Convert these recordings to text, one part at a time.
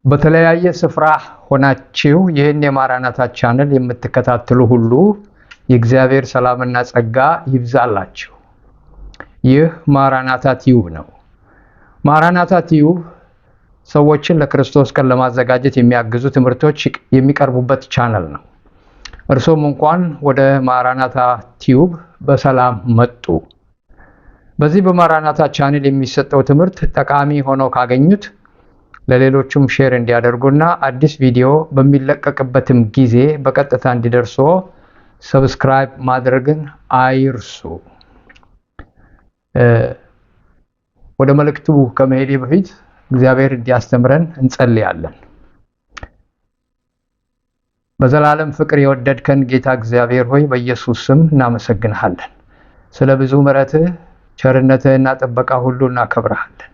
በተለያየ ስፍራ ሆናችሁ ይህን የማራናታ ቻናል የምትከታተሉ ሁሉ የእግዚአብሔር ሰላምና ጸጋ ይብዛላችሁ። ይህ ማራናታ ቲዩብ ነው። ማራናታ ቲዩብ ሰዎችን ለክርስቶስ ቀን ለማዘጋጀት የሚያግዙ ትምህርቶች የሚቀርቡበት ቻናል ነው። እርሶም እንኳን ወደ ማራናታ ቲዩብ በሰላም መጡ። በዚህ በማራናታ ቻናል የሚሰጠው ትምህርት ጠቃሚ ሆኖ ካገኙት ለሌሎችም ሼር እንዲያደርጉና አዲስ ቪዲዮ በሚለቀቅበትም ጊዜ በቀጥታ እንዲደርሶ ሰብስክራይብ ማድረግን አይርሱ። ወደ መልእክቱ ከመሄዴ በፊት እግዚአብሔር እንዲያስተምረን እንጸልያለን። በዘላለም ፍቅር የወደድከን ጌታ እግዚአብሔር ሆይ በኢየሱስ ስም እናመሰግንሃለን። ስለ ብዙ ምሕረትህ ቸርነትህና ጥበቃ ሁሉ እናከብርሃለን።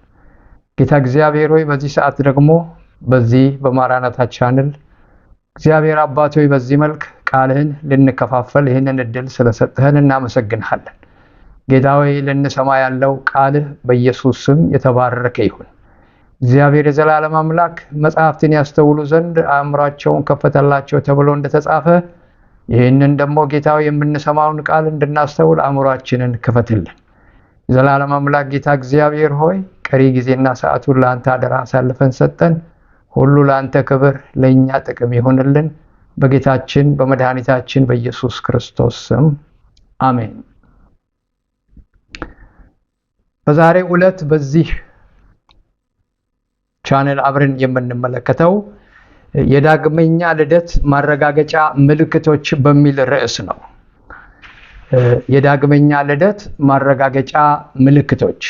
ጌታ እግዚአብሔር ሆይ በዚህ ሰዓት ደግሞ በዚህ በማራናታ ቻናል እግዚአብሔር አባት ሆይ በዚህ መልክ ቃልህን ልንከፋፈል ይህንን እድል ስለሰጠህን እናመሰግንሃለን። ጌታ ሆይ ልንሰማ ያለው ቃልህ በኢየሱስ ስም የተባረከ ይሁን። እግዚአብሔር የዘላለም አምላክ መጽሐፍትን ያስተውሉ ዘንድ አእምሯቸውን ከፈተላቸው ተብሎ እንደተጻፈ ይህንን ደግሞ ጌታ ሆይ የምንሰማውን ቃል እንድናስተውል አእምሯችንን ክፈትልን። የዘላለም አምላክ ጌታ እግዚአብሔር ሆይ ቀሪ ጊዜና ሰዓቱን ለአንተ አደራ አሳልፈን ሰጠን። ሁሉ ለአንተ ክብር ለእኛ ጥቅም ይሁንልን። በጌታችን በመድኃኒታችን በኢየሱስ ክርስቶስ ስም አሜን። በዛሬው ዕለት በዚህ ቻናል አብረን የምንመለከተው የዳግመኛ ልደት ማረጋገጫ ምልክቶች በሚል ርዕስ ነው። የዳግመኛ ልደት ማረጋገጫ ምልክቶች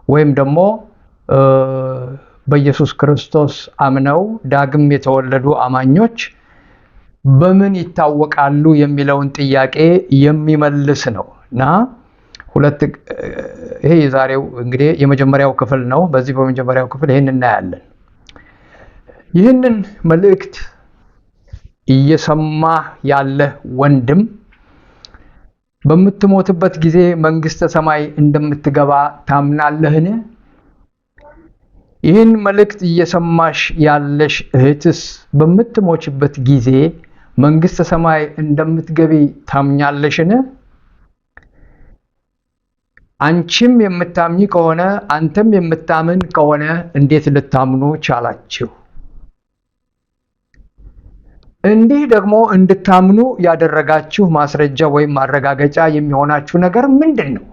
ወይም ደግሞ በኢየሱስ ክርስቶስ አምነው ዳግም የተወለዱ አማኞች በምን ይታወቃሉ የሚለውን ጥያቄ የሚመልስ ነው እና ይሄ የዛሬው እንግዲህ የመጀመሪያው ክፍል ነው። በዚህ በመጀመሪያው ክፍል ይሄን እናያለን። ይህንን መልእክት እየሰማ ያለ ወንድም በምትሞትበት ጊዜ መንግስተ ሰማይ እንደምትገባ ታምናለህን? ይህን መልእክት እየሰማሽ ያለሽ እህትስ በምትሞችበት ጊዜ መንግስተ ሰማይ እንደምትገቢ ታምኛለሽን? አንቺም የምታምኚ ከሆነ አንተም የምታምን ከሆነ እንዴት ልታምኑ ቻላችሁ? እንዲህ ደግሞ እንድታምኑ ያደረጋችሁ ማስረጃ ወይም ማረጋገጫ የሚሆናችሁ ነገር ምንድን ነው?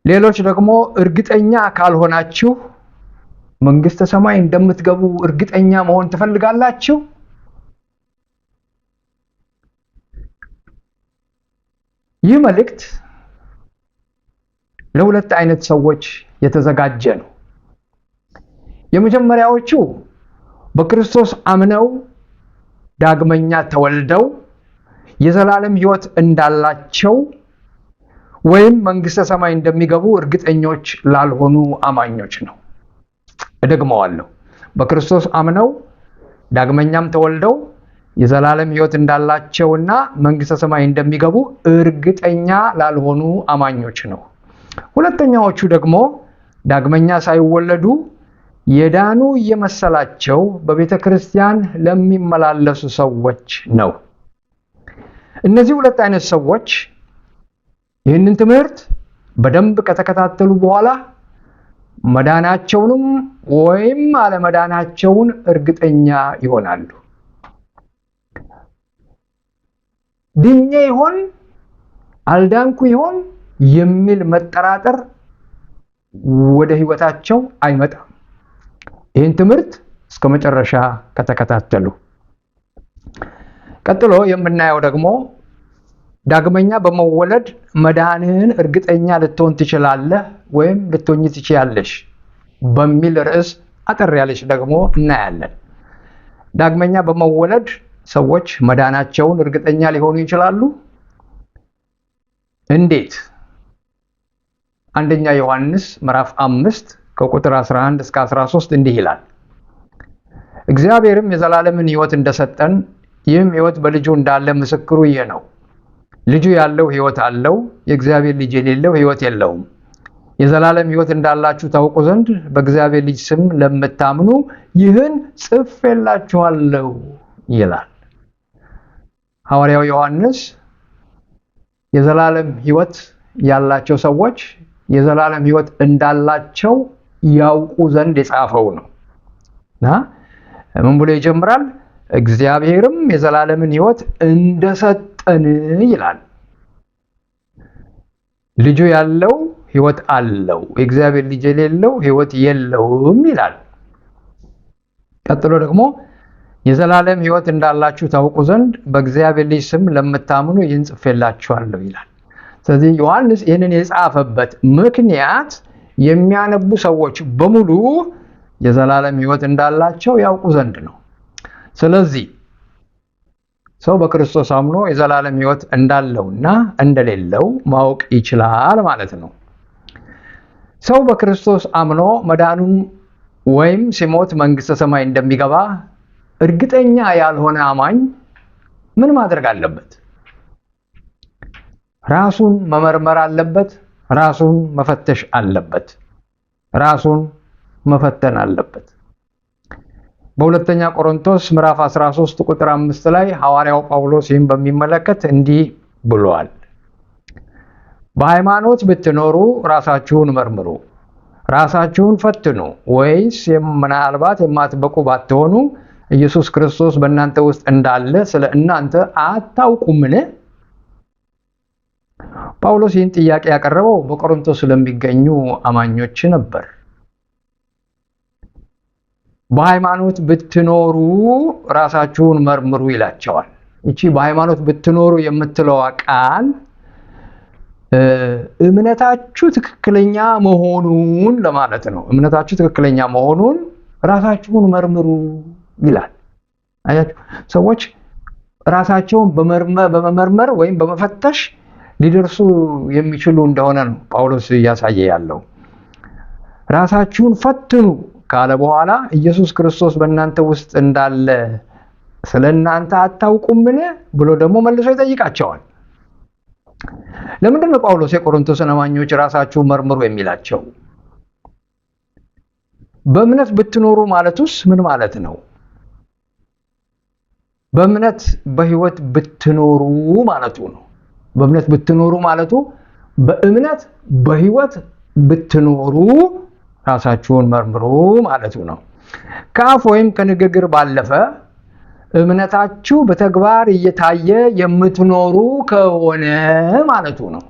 ሌሎች ደግሞ እርግጠኛ ካልሆናችሁ መንግስተ ሰማይ እንደምትገቡ እርግጠኛ መሆን ትፈልጋላችሁ? ይህ መልእክት ለሁለት አይነት ሰዎች የተዘጋጀ ነው። የመጀመሪያዎቹ በክርስቶስ አምነው ዳግመኛ ተወልደው የዘላለም ሕይወት እንዳላቸው ወይም መንግስተ ሰማይ እንደሚገቡ እርግጠኞች ላልሆኑ አማኞች ነው። እደግመዋለሁ። በክርስቶስ አምነው ዳግመኛም ተወልደው የዘላለም ሕይወት እንዳላቸውና መንግስተ ሰማይ እንደሚገቡ እርግጠኛ ላልሆኑ አማኞች ነው። ሁለተኛዎቹ ደግሞ ዳግመኛ ሳይወለዱ የዳኑ እየመሰላቸው በቤተ ክርስቲያን ለሚመላለሱ ሰዎች ነው። እነዚህ ሁለት አይነት ሰዎች ይህንን ትምህርት በደንብ ከተከታተሉ በኋላ መዳናቸውንም ወይም አለመዳናቸውን እርግጠኛ ይሆናሉ። ድኜ ይሆን አልዳንኩ ይሆን የሚል መጠራጠር ወደ ህይወታቸው አይመጣም። ይህን ትምህርት እስከ መጨረሻ ከተከታተሉ። ቀጥሎ የምናየው ደግሞ ዳግመኛ በመወለድ መዳንህን እርግጠኛ ልትሆን ትችላለህ ወይም ልትሆኚ ትችያለሽ በሚል ርዕስ አጠር ያለች ደግሞ እናያለን። ዳግመኛ በመወለድ ሰዎች መዳናቸውን እርግጠኛ ሊሆኑ ይችላሉ? እንዴት? አንደኛ ዮሐንስ ምዕራፍ 5 ከቁጥር 11 እስከ 13 እንዲህ ይላል። እግዚአብሔርም የዘላለምን ሕይወት እንደሰጠን ይህም ሕይወት በልጁ እንዳለ ምስክሩ ይህ ነው። ልጁ ያለው ሕይወት አለው፣ የእግዚአብሔር ልጅ የሌለው ሕይወት የለውም። የዘላለም ሕይወት እንዳላችሁ ታውቁ ዘንድ በእግዚአብሔር ልጅ ስም ለምታምኑ ይህን ጽፌላችኋለሁ ይላል። ሐዋርያው ዮሐንስ የዘላለም ሕይወት ያላቸው ሰዎች የዘላለም ሕይወት እንዳላቸው ያውቁ ዘንድ የጻፈው ነው እና ምን ብሎ ይጀምራል? እግዚአብሔርም የዘላለምን ሕይወት እንደሰጠን ይላል። ልጁ ያለው ሕይወት አለው፣ የእግዚአብሔር ልጅ የሌለው ሕይወት የለውም ይላል። ቀጥሎ ደግሞ የዘላለም ሕይወት እንዳላችሁ ታውቁ ዘንድ በእግዚአብሔር ልጅ ስም ለምታምኑ ይህን ጽፌላችኋለሁ ይላል። ስለዚህ ዮሐንስ ይህንን የጻፈበት ምክንያት የሚያነቡ ሰዎች በሙሉ የዘላለም ሕይወት እንዳላቸው ያውቁ ዘንድ ነው። ስለዚህ ሰው በክርስቶስ አምኖ የዘላለም ሕይወት እንዳለውና እንደሌለው ማወቅ ይችላል ማለት ነው። ሰው በክርስቶስ አምኖ መዳኑን ወይም ሲሞት መንግሥተ ሰማይ እንደሚገባ እርግጠኛ ያልሆነ አማኝ ምን ማድረግ አለበት? ራሱን መመርመር አለበት። ራሱን መፈተሽ አለበት። ራሱን መፈተን አለበት። በሁለተኛ ቆሮንቶስ ምዕራፍ 13 ቁጥር 5 ላይ ሐዋርያው ጳውሎስ ይህን በሚመለከት እንዲህ ብሏል። በሃይማኖት ብትኖሩ ራሳችሁን መርምሩ፣ ራሳችሁን ፈትኑ፣ ወይስ ምናልባት የማትበቁ ባትሆኑ ኢየሱስ ክርስቶስ በእናንተ ውስጥ እንዳለ ስለ እናንተ አታውቁምን? ጳውሎስ ይህን ጥያቄ ያቀረበው በቆሮንቶስ ስለሚገኙ አማኞች ነበር። በሃይማኖት ብትኖሩ ራሳችሁን መርምሩ ይላቸዋል። እቺ በሃይማኖት ብትኖሩ የምትለዋ ቃል እምነታችሁ ትክክለኛ መሆኑን ለማለት ነው። እምነታችሁ ትክክለኛ መሆኑን ራሳችሁን መርምሩ ይላል። አያችሁ፣ ሰዎች ራሳቸውን በመመርመር ወይም በመፈተሽ ሊደርሱ የሚችሉ እንደሆነ ነው ጳውሎስ እያሳየ ያለው። ራሳችሁን ፈትኑ ካለ በኋላ ኢየሱስ ክርስቶስ በእናንተ ውስጥ እንዳለ ስለ እናንተ አታውቁምን ብሎ ደግሞ መልሶ ይጠይቃቸዋል። ለምንድን ነው ጳውሎስ የቆሮንቶስን አማኞች ራሳችሁን መርምሩ የሚላቸው? በእምነት ብትኖሩ ማለቱስ ምን ማለት ነው? በእምነት በሕይወት ብትኖሩ ማለቱ ነው። በእምነት ብትኖሩ ማለቱ በእምነት በሕይወት ብትኖሩ ራሳችሁን መርምሩ ማለቱ ነው። ከአፍ ወይም ከንግግር ባለፈ እምነታችሁ በተግባር እየታየ የምትኖሩ ከሆነ ማለቱ ነው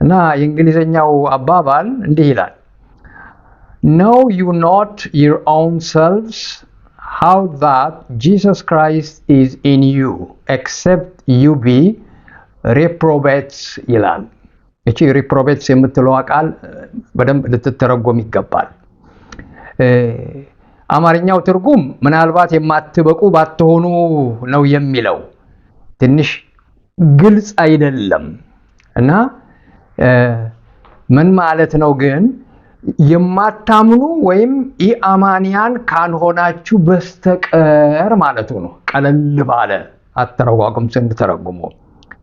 እና የእንግሊዝኛው አባባል እንዲህ ይላል፣ Know you not your own selves how that Jesus Christ is in you except you be reprobates ይላል። እቺ reprobates የምትለዋ ቃል በደንብ ልትተረጎም ይገባል። አማርኛው ትርጉም ምናልባት የማትበቁ ባትሆኑ ነው የሚለው። ትንሽ ግልጽ አይደለም እና ምን ማለት ነው ግን የማታምኑ ወይም ኢአማንያን ካልሆናችሁ በስተቀር ማለቱ ነው። ቀለል ባለ አተረጓጉም ስንተረጉሙ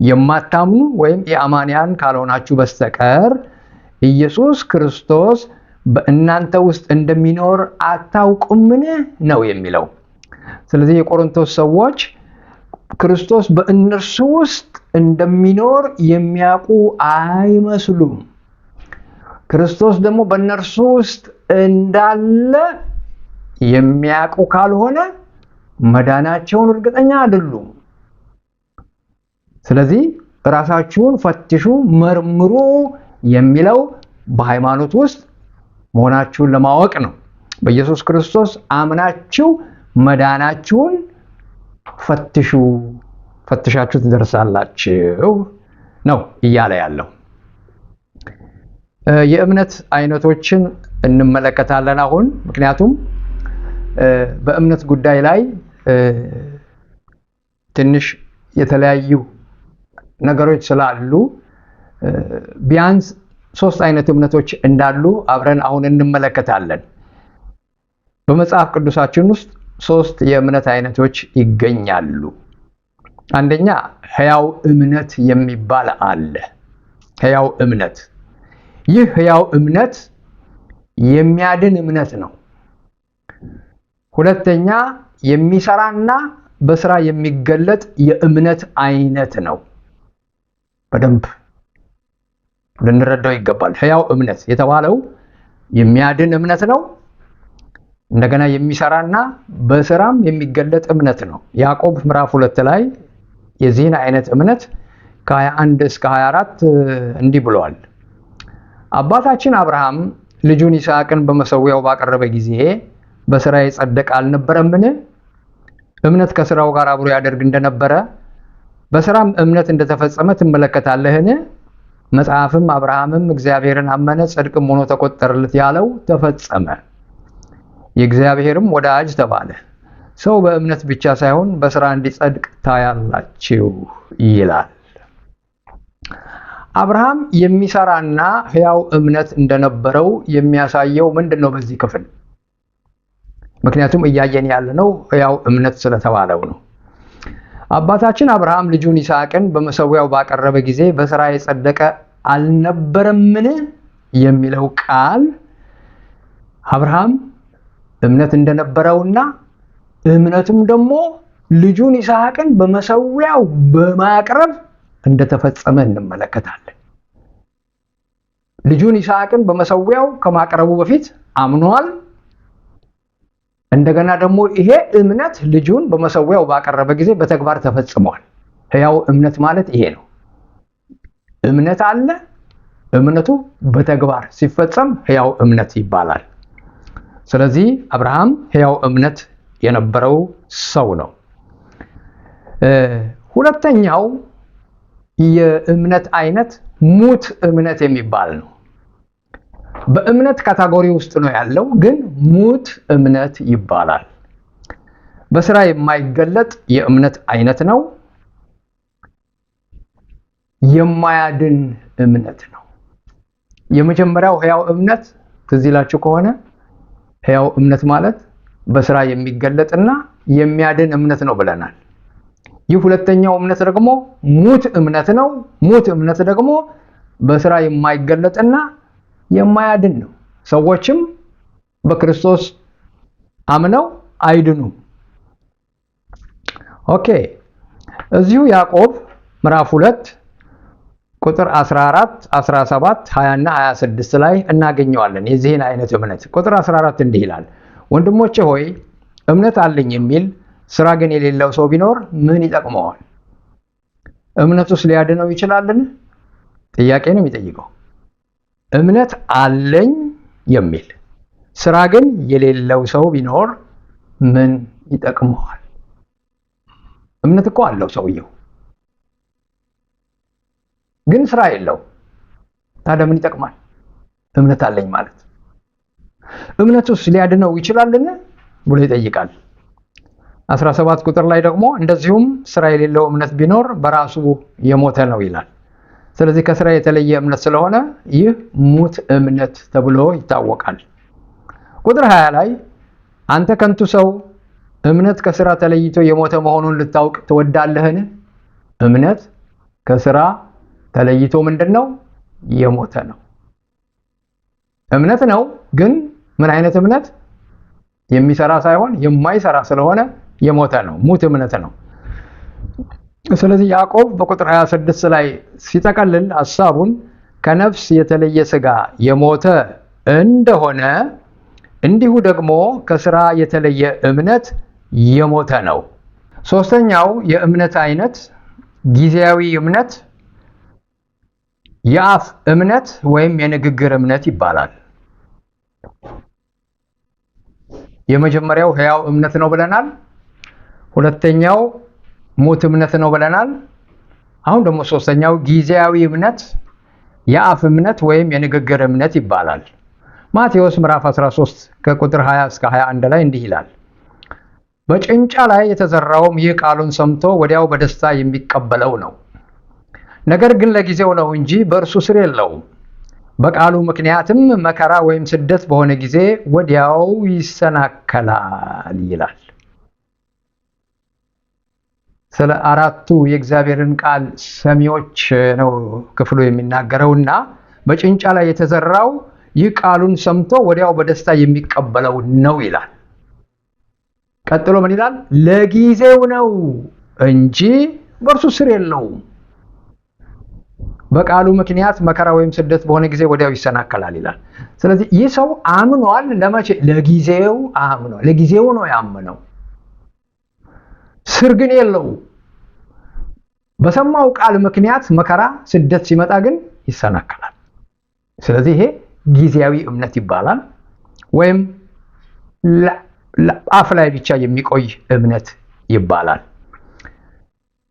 የማታምኑ ወይም ኢአማንያን ካልሆናችሁ በስተቀር ኢየሱስ ክርስቶስ በእናንተ ውስጥ እንደሚኖር አታውቁምን ነው የሚለው። ስለዚህ የቆሮንቶስ ሰዎች ክርስቶስ በእነርሱ ውስጥ እንደሚኖር የሚያውቁ አይመስሉም። ክርስቶስ ደግሞ በእነርሱ ውስጥ እንዳለ የሚያውቁ ካልሆነ መዳናቸውን እርግጠኛ አይደሉም። ስለዚህ ራሳችሁን ፈትሹ፣ መርምሩ የሚለው በሃይማኖት ውስጥ መሆናችሁን ለማወቅ ነው። በኢየሱስ ክርስቶስ አምናችሁ መዳናችሁን ፈትሹ፣ ፈትሻችሁ ትደርሳላችሁ ነው እያለ ያለው። የእምነት አይነቶችን እንመለከታለን አሁን። ምክንያቱም በእምነት ጉዳይ ላይ ትንሽ የተለያዩ ነገሮች ስላሉ ቢያንስ 3 አይነት እምነቶች እንዳሉ አብረን አሁን እንመለከታለን። በመጽሐፍ ቅዱሳችን ውስጥ 3 የእምነት አይነቶች ይገኛሉ። አንደኛ ሕያው እምነት የሚባል አለ። ሕያው እምነት ይህ ሕያው እምነት የሚያድን እምነት ነው። ሁለተኛ የሚሰራና በስራ የሚገለጥ የእምነት አይነት ነው። በደንብ ልንረዳው ይገባል። ሕያው እምነት የተባለው የሚያድን እምነት ነው። እንደገና የሚሰራና በስራም የሚገለጥ እምነት ነው። ያዕቆብ ምዕራፍ 2 ላይ የዚህን አይነት እምነት ከ21 እስከ 24 እንዲህ ብለዋል። አባታችን አብርሃም ልጁን ይስሐቅን በመሰዊያው ባቀረበ ጊዜ በስራ የጸደቀ አልነበረምን? እምነት ከስራው ጋር አብሮ ያደርግ እንደነበረ በስራም እምነት እንደተፈጸመ ትመለከታለህን? መጽሐፍም አብርሃምም እግዚአብሔርን አመነ ጽድቅም ሆኖ ተቆጠረለት ያለው ተፈጸመ፣ የእግዚአብሔርም ወዳጅ ተባለ። ሰው በእምነት ብቻ ሳይሆን በስራ እንዲጸድቅ ታያላችሁ ይላል። አብርሃም የሚሰራና ሕያው እምነት እንደነበረው የሚያሳየው ምንድን ነው በዚህ ክፍል? ምክንያቱም እያየን ያለነው ሕያው እምነት ስለተባለው ነው። አባታችን አብርሃም ልጁን ይስሐቅን በመሰዊያው ባቀረበ ጊዜ በስራ የጸደቀ አልነበረምን የሚለው ቃል አብርሃም እምነት እንደነበረውና እምነቱም ደግሞ ልጁን ይስሐቅን በመሰዊያው በማቅረብ እንደተፈጸመ እንመለከታለን። ልጁን ይስሐቅን በመሰዊያው ከማቅረቡ በፊት አምኗል። እንደገና ደግሞ ይሄ እምነት ልጁን በመሰዊያው ባቀረበ ጊዜ በተግባር ተፈጽሟል። ሕያው እምነት ማለት ይሄ ነው። እምነት አለ፣ እምነቱ በተግባር ሲፈጸም ሕያው እምነት ይባላል። ስለዚህ አብርሃም ሕያው እምነት የነበረው ሰው ነው። ሁለተኛው የእምነት አይነት ሙት እምነት የሚባል ነው። በእምነት ካቴጎሪ ውስጥ ነው ያለው፣ ግን ሙት እምነት ይባላል። በስራ የማይገለጥ የእምነት አይነት ነው። የማያድን እምነት ነው። የመጀመሪያው ሕያው እምነት ትዝ ይላችሁ ከሆነ ሕያው እምነት ማለት በስራ የሚገለጥና የሚያድን እምነት ነው ብለናል። ይህ ሁለተኛው እምነት ደግሞ ሙት እምነት ነው። ሙት እምነት ደግሞ በስራ የማይገለጥና የማያድን ነው። ሰዎችም በክርስቶስ አምነው አይድኑም። ኦኬ፣ እዚሁ ያዕቆብ ምዕራፍ 2 ቁጥር 14፣ 17፣ 20 እና 26 ላይ እናገኘዋለን የዚህን አይነት እምነት። ቁጥር 14 እንዲህ ይላል፣ ወንድሞቼ ሆይ እምነት አለኝ የሚል ስራ ግን የሌለው ሰው ቢኖር ምን ይጠቅመዋል? እምነቱስ ሊያድነው ይችላልን? ጥያቄ ነው የሚጠይቀው። እምነት አለኝ የሚል ስራ ግን የሌለው ሰው ቢኖር ምን ይጠቅመዋል? እምነት እኮ አለው ሰውየው፣ ግን ስራ የለው። ታዲያ ምን ይጠቅማል? እምነት አለኝ ማለት እምነቱስ ሊያድነው ይችላልን ብሎ ይጠይቃል። 17 ቁጥር ላይ ደግሞ እንደዚሁም ስራ የሌለው እምነት ቢኖር በራሱ የሞተ ነው ይላል። ስለዚህ ከስራ የተለየ እምነት ስለሆነ ይህ ሙት እምነት ተብሎ ይታወቃል። ቁጥር 20 ላይ አንተ ከንቱ ሰው እምነት ከስራ ተለይቶ የሞተ መሆኑን ልታውቅ ትወዳለህን? እምነት ከስራ ተለይቶ ምንድነው? የሞተ ነው። እምነት ነው፣ ግን ምን አይነት እምነት? የሚሰራ ሳይሆን የማይሰራ ስለሆነ የሞተ ነው፣ ሙት እምነት ነው። ስለዚህ ያዕቆብ በቁጥር 26 ላይ ሲጠቀልል ሐሳቡን ከነፍስ የተለየ ሥጋ የሞተ እንደሆነ እንዲሁ ደግሞ ከስራ የተለየ እምነት የሞተ ነው። ሶስተኛው የእምነት አይነት ጊዜያዊ እምነት፣ የአፍ እምነት ወይም የንግግር እምነት ይባላል። የመጀመሪያው ሕያው እምነት ነው ብለናል። ሁለተኛው ሙት እምነት ነው ብለናል። አሁን ደግሞ ሶስተኛው ጊዜያዊ እምነት፣ የአፍ እምነት ወይም የንግግር እምነት ይባላል። ማቴዎስ ምዕራፍ 13 ከቁጥር 20 እስከ 21 ላይ እንዲህ ይላል፣ በጭንጫ ላይ የተዘራውም ይህ ቃሉን ሰምቶ ወዲያው በደስታ የሚቀበለው ነው። ነገር ግን ለጊዜው ነው እንጂ በእርሱ ስር የለውም። በቃሉ ምክንያትም መከራ ወይም ስደት በሆነ ጊዜ ወዲያው ይሰናከላል ይላል። ስለ አራቱ የእግዚአብሔርን ቃል ሰሚዎች ነው ክፍሉ የሚናገረውና በጭንጫ ላይ የተዘራው ይህ ቃሉን ሰምቶ ወዲያው በደስታ የሚቀበለው ነው ይላል። ቀጥሎ ምን ይላል? ለጊዜው ነው እንጂ በእርሱ ስር የለውም። በቃሉ ምክንያት መከራ ወይም ስደት በሆነ ጊዜ ወዲያው ይሰናከላል ይላል። ስለዚህ ይህ ሰው አምኗል። ለመቼ? ለጊዜው አምኗል። ለጊዜው ነው ያመነው። ስር ግን የለው። በሰማው ቃል ምክንያት መከራ ስደት ሲመጣ ግን ይሰናከላል። ስለዚህ ይሄ ጊዜያዊ እምነት ይባላል፣ ወይም አፍ ላይ ብቻ የሚቆይ እምነት ይባላል።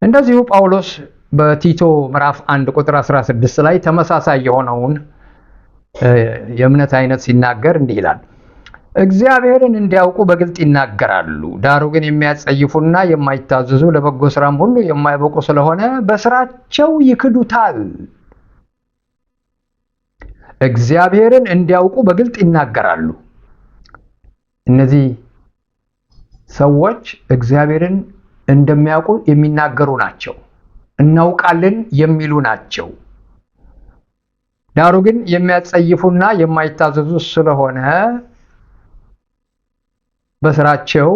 እንደዚሁ ጳውሎስ በቲቶ ምዕራፍ 1 ቁጥር 16 ላይ ተመሳሳይ የሆነውን የእምነት አይነት ሲናገር እንዲህ ይላል። እግዚአብሔርን እንዲያውቁ በግልጥ ይናገራሉ፣ ዳሩ ግን የሚያጸይፉና የማይታዘዙ ለበጎ ስራም ሁሉ የማይበቁ ስለሆነ በስራቸው ይክዱታል። እግዚአብሔርን እንዲያውቁ በግልጥ ይናገራሉ። እነዚህ ሰዎች እግዚአብሔርን እንደሚያውቁ የሚናገሩ ናቸው። እናውቃለን የሚሉ ናቸው። ዳሩ ግን የሚያጸይፉና የማይታዘዙ ስለሆነ በስራቸው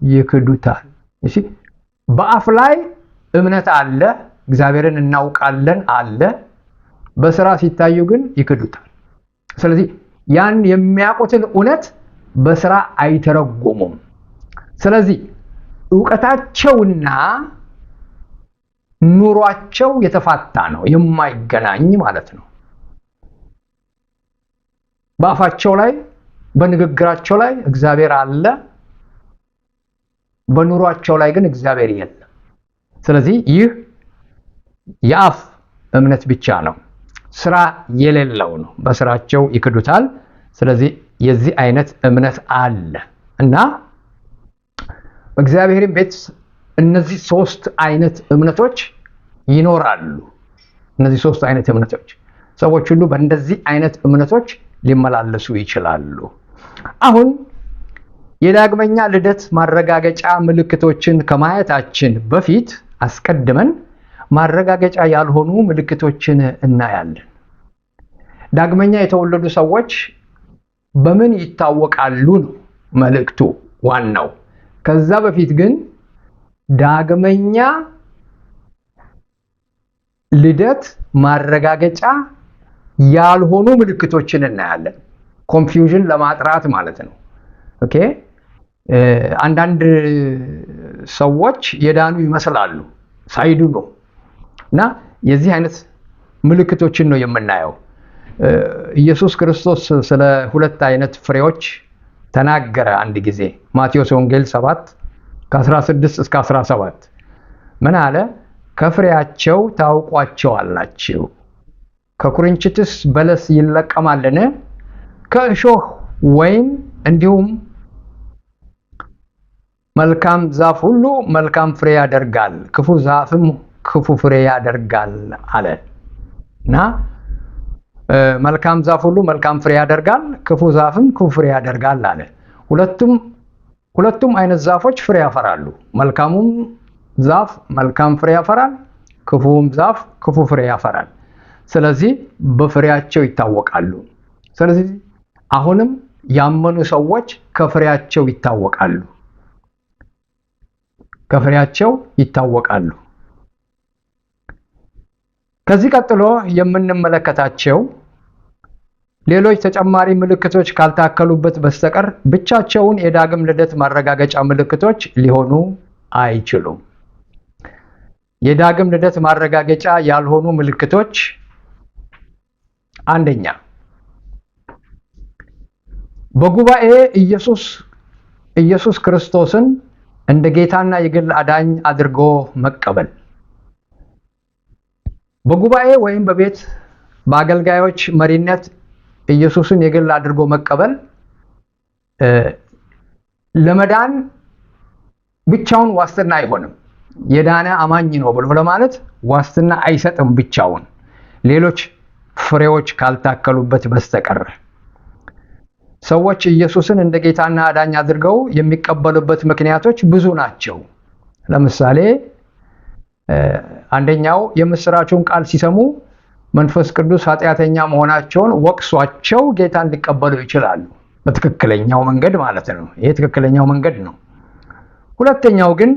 ይክዱታል። እሺ፣ በአፍ ላይ እምነት አለ፣ እግዚአብሔርን እናውቃለን አለ፣ በስራ ሲታዩ ግን ይክዱታል። ስለዚህ ያን የሚያውቁትን እውነት በስራ አይተረጎሙም። ስለዚህ ዕውቀታቸውና ኑሯቸው የተፋታ ነው፣ የማይገናኝ ማለት ነው። በአፋቸው ላይ በንግግራቸው ላይ እግዚአብሔር አለ፣ በኑሯቸው ላይ ግን እግዚአብሔር የለም። ስለዚህ ይህ የአፍ እምነት ብቻ ነው፣ ስራ የሌለው ነው። በስራቸው ይክዱታል። ስለዚህ የዚህ አይነት እምነት አለ እና በእግዚአብሔር ቤት እነዚህ ሶስት አይነት እምነቶች ይኖራሉ። እነዚህ ሶስት አይነት እምነቶች ሰዎች ሁሉ በእንደዚህ አይነት እምነቶች ሊመላለሱ ይችላሉ። አሁን የዳግመኛ ልደት ማረጋገጫ ምልክቶችን ከማየታችን በፊት አስቀድመን ማረጋገጫ ያልሆኑ ምልክቶችን እናያለን። ዳግመኛ የተወለዱ ሰዎች በምን ይታወቃሉ ነው መልእክቱ ዋናው። ከዛ በፊት ግን ዳግመኛ ልደት ማረጋገጫ ያልሆኑ ምልክቶችን እናያለን። ኮንፊውዥን ለማጥራት ማለት ነው። ኦኬ፣ አንዳንድ ሰዎች የዳኑ ይመስላሉ ሳይድኑ እና የዚህ አይነት ምልክቶችን ነው የምናየው። ኢየሱስ ክርስቶስ ስለ ሁለት አይነት ፍሬዎች ተናገረ አንድ ጊዜ። ማቴዎስ ወንጌል 7 ከ16 እስከ 17 ምን አለ? ከፍሬያቸው ታውቋቸዋላችሁ። ከኩርንችትስ በለስ ይለቀማልን? ከእሾህ ወይን እንዲሁም መልካም ዛፍ ሁሉ መልካም ፍሬ ያደርጋል፣ ክፉ ዛፍም ክፉ ፍሬ ያደርጋል አለ እና መልካም ዛፍ ሁሉ መልካም ፍሬ ያደርጋል፣ ክፉ ዛፍም ክፉ ፍሬ ያደርጋል አለ። ሁለቱም አይነት ዛፎች ፍሬ ያፈራሉ። መልካሙም ዛፍ መልካም ፍሬ ያፈራል፣ ክፉም ዛፍ ክፉ ፍሬ ያፈራል። ስለዚህ በፍሬያቸው ይታወቃሉ። ስለዚህ አሁንም ያመኑ ሰዎች ከፍሬያቸው ይታወቃሉ። ከፍሬያቸው ይታወቃሉ። ከዚህ ቀጥሎ የምንመለከታቸው ሌሎች ተጨማሪ ምልክቶች ካልታከሉበት በስተቀር ብቻቸውን የዳግም ልደት ማረጋገጫ ምልክቶች ሊሆኑ አይችሉም። የዳግም ልደት ማረጋገጫ ያልሆኑ ምልክቶች፣ አንደኛ በጉባኤ ኢየሱስ ክርስቶስን እንደ ጌታና የግል አዳኝ አድርጎ መቀበል። በጉባኤ ወይም በቤት በአገልጋዮች መሪነት ኢየሱስን የግል አድርጎ መቀበል ለመዳን ብቻውን ዋስትና አይሆንም። የዳነ አማኝ ነው ብሎ ለማለት ዋስትና አይሰጥም ብቻውን፣ ሌሎች ፍሬዎች ካልታከሉበት በስተቀር። ሰዎች ኢየሱስን እንደ ጌታና አዳኝ አድርገው የሚቀበሉበት ምክንያቶች ብዙ ናቸው። ለምሳሌ አንደኛው የምስራቹን ቃል ሲሰሙ መንፈስ ቅዱስ ኃጢአተኛ መሆናቸውን ወቅሷቸው ጌታን ሊቀበሉ ይችላሉ። በትክክለኛው መንገድ ማለት ነው። ይሄ ትክክለኛው መንገድ ነው። ሁለተኛው ግን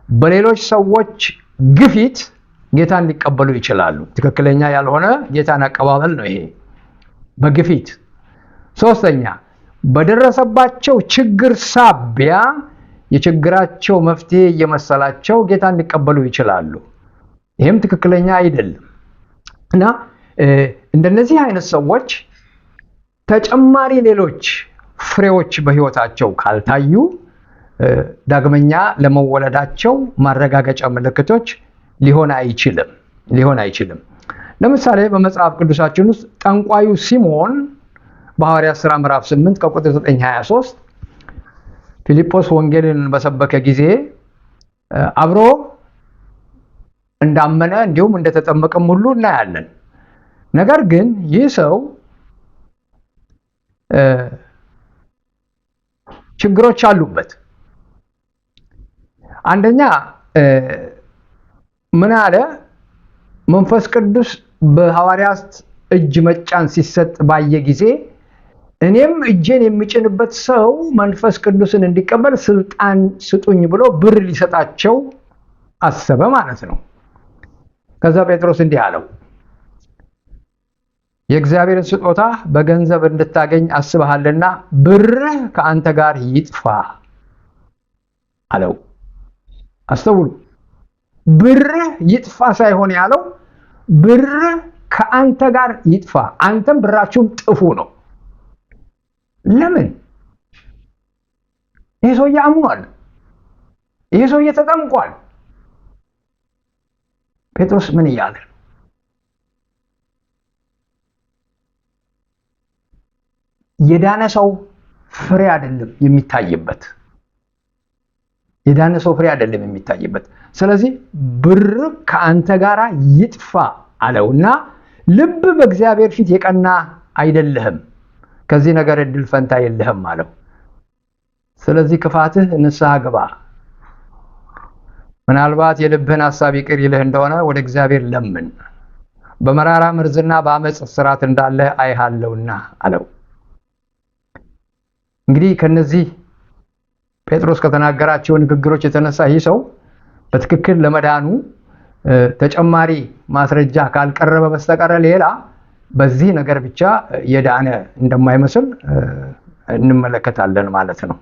በሌሎች ሰዎች ግፊት ጌታን ሊቀበሉ ይችላሉ። ትክክለኛ ያልሆነ ጌታን አቀባበል ነው ይሄ፣ በግፊት። ሶስተኛ በደረሰባቸው ችግር ሳቢያ የችግራቸው መፍትሄ እየመሰላቸው ጌታን ሊቀበሉ ይችላሉ። ይህም ትክክለኛ አይደለም እና እንደነዚህ አይነት ሰዎች ተጨማሪ ሌሎች ፍሬዎች በሕይወታቸው ካልታዩ ዳግመኛ ለመወለዳቸው ማረጋገጫ ምልክቶች ሊሆን አይችልም። ለምሳሌ በመጽሐፍ ቅዱሳችን ውስጥ ጠንቋዩ ሲሞን በሐዋርያት ሥራ ምዕራፍ 8 ከቁጥር 9-23 ፊልጶስ ወንጌልን በሰበከ ጊዜ አብሮ እንዳመነ እንዲሁም እንደተጠመቀም ሁሉ እናያለን። ነገር ግን ይህ ሰው ችግሮች አሉበት። አንደኛ ምን አለ? መንፈስ ቅዱስ በሐዋርያት እጅ መጫን ሲሰጥ ባየ ጊዜ እኔም እጄን የሚጭንበት ሰው መንፈስ ቅዱስን እንዲቀበል ስልጣን ስጡኝ ብሎ ብር ሊሰጣቸው አሰበ ማለት ነው። ከዛ ጴጥሮስ እንዲህ አለው፣ የእግዚአብሔርን ስጦታ በገንዘብ እንድታገኝ አስበሃልና ብርህ ከአንተ ጋር ይጥፋ አለው። አስተውሉ፣ ብርህ ይጥፋ ሳይሆን ያለው ብርህ ከአንተ ጋር ይጥፋ፣ አንተም ብራችሁም ጥፉ ነው። ለምን? ይሄ ሰውዬ አምኗል። ይሄ ሰውዬ ተጠምቋል። ጴጥሮስ ምን እያለ? የዳነ ሰው ፍሬ አይደለም የሚታይበት። የዳነ ሰው ፍሬ አይደለም የሚታይበት። ስለዚህ ብር ከአንተ ጋር ይጥፋ አለውና ልብ በእግዚአብሔር ፊት የቀና አይደለህም፣ ከዚህ ነገር እድል ፈንታ የለህም አለው። ስለዚህ ክፋትህ ንስሐ ግባ። ምናልባት የልብህን ሐሳብ ይቅር ይልህ እንደሆነ ወደ እግዚአብሔር ለምን፣ በመራራ መርዝና በአመፅ እስራት እንዳለ አይሃለውና አለው። እንግዲህ ከነዚህ ጴጥሮስ ከተናገራቸው ንግግሮች የተነሳ ይህ ሰው በትክክል ለመዳኑ ተጨማሪ ማስረጃ ካልቀረበ በስተቀር ሌላ በዚህ ነገር ብቻ የዳነ እንደማይመስል እንመለከታለን ማለት ነው።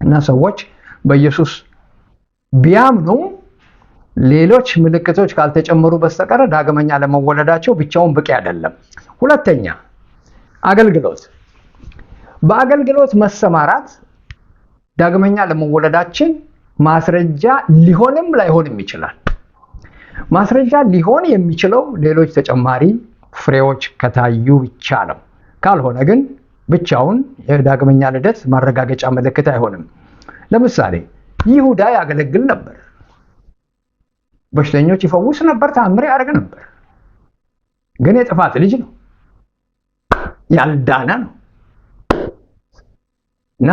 እና ሰዎች በኢየሱስ ቢያምኑ ሌሎች ምልክቶች ካልተጨመሩ በስተቀር ዳግመኛ ለመወለዳቸው ብቻውን በቂ አይደለም። ሁለተኛ አገልግሎት። በአገልግሎት መሰማራት ዳግመኛ ለመወለዳችን ማስረጃ ሊሆንም ላይሆንም ይችላል። ማስረጃ ሊሆን የሚችለው ሌሎች ተጨማሪ ፍሬዎች ከታዩ ብቻ ነው። ካልሆነ ግን ብቻውን የዳግመኛ ልደት ማረጋገጫ ምልክት አይሆንም። ለምሳሌ ይሁዳ ያገለግል ነበር፣ በሽተኞች ይፈውስ ነበር፣ ተአምር ያደርግ ነበር። ግን የጥፋት ልጅ ነው፣ ያልዳነ ነው እና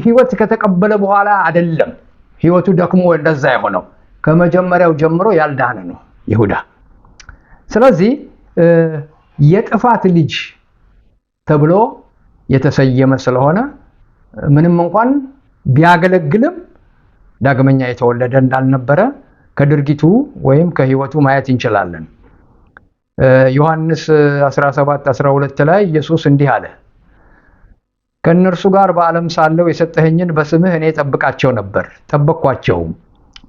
ህይወት ከተቀበለ በኋላ አይደለም ህይወቱ ደክሞ እንደዛ የሆነው፣ ከመጀመሪያው ጀምሮ ያልዳነ ነው ይሁዳ። ስለዚህ የጥፋት ልጅ ተብሎ የተሰየመ ስለሆነ ምንም እንኳን ቢያገለግልም ዳግመኛ የተወለደ እንዳልነበረ ከድርጊቱ ወይም ከህይወቱ ማየት እንችላለን። ዮሐንስ 17:12 ላይ ኢየሱስ እንዲህ አለ፣ ከእነርሱ ጋር በዓለም ሳለው የሰጠኸኝን በስምህ እኔ ጠብቃቸው ነበር፣ ጠበቅኳቸውም፣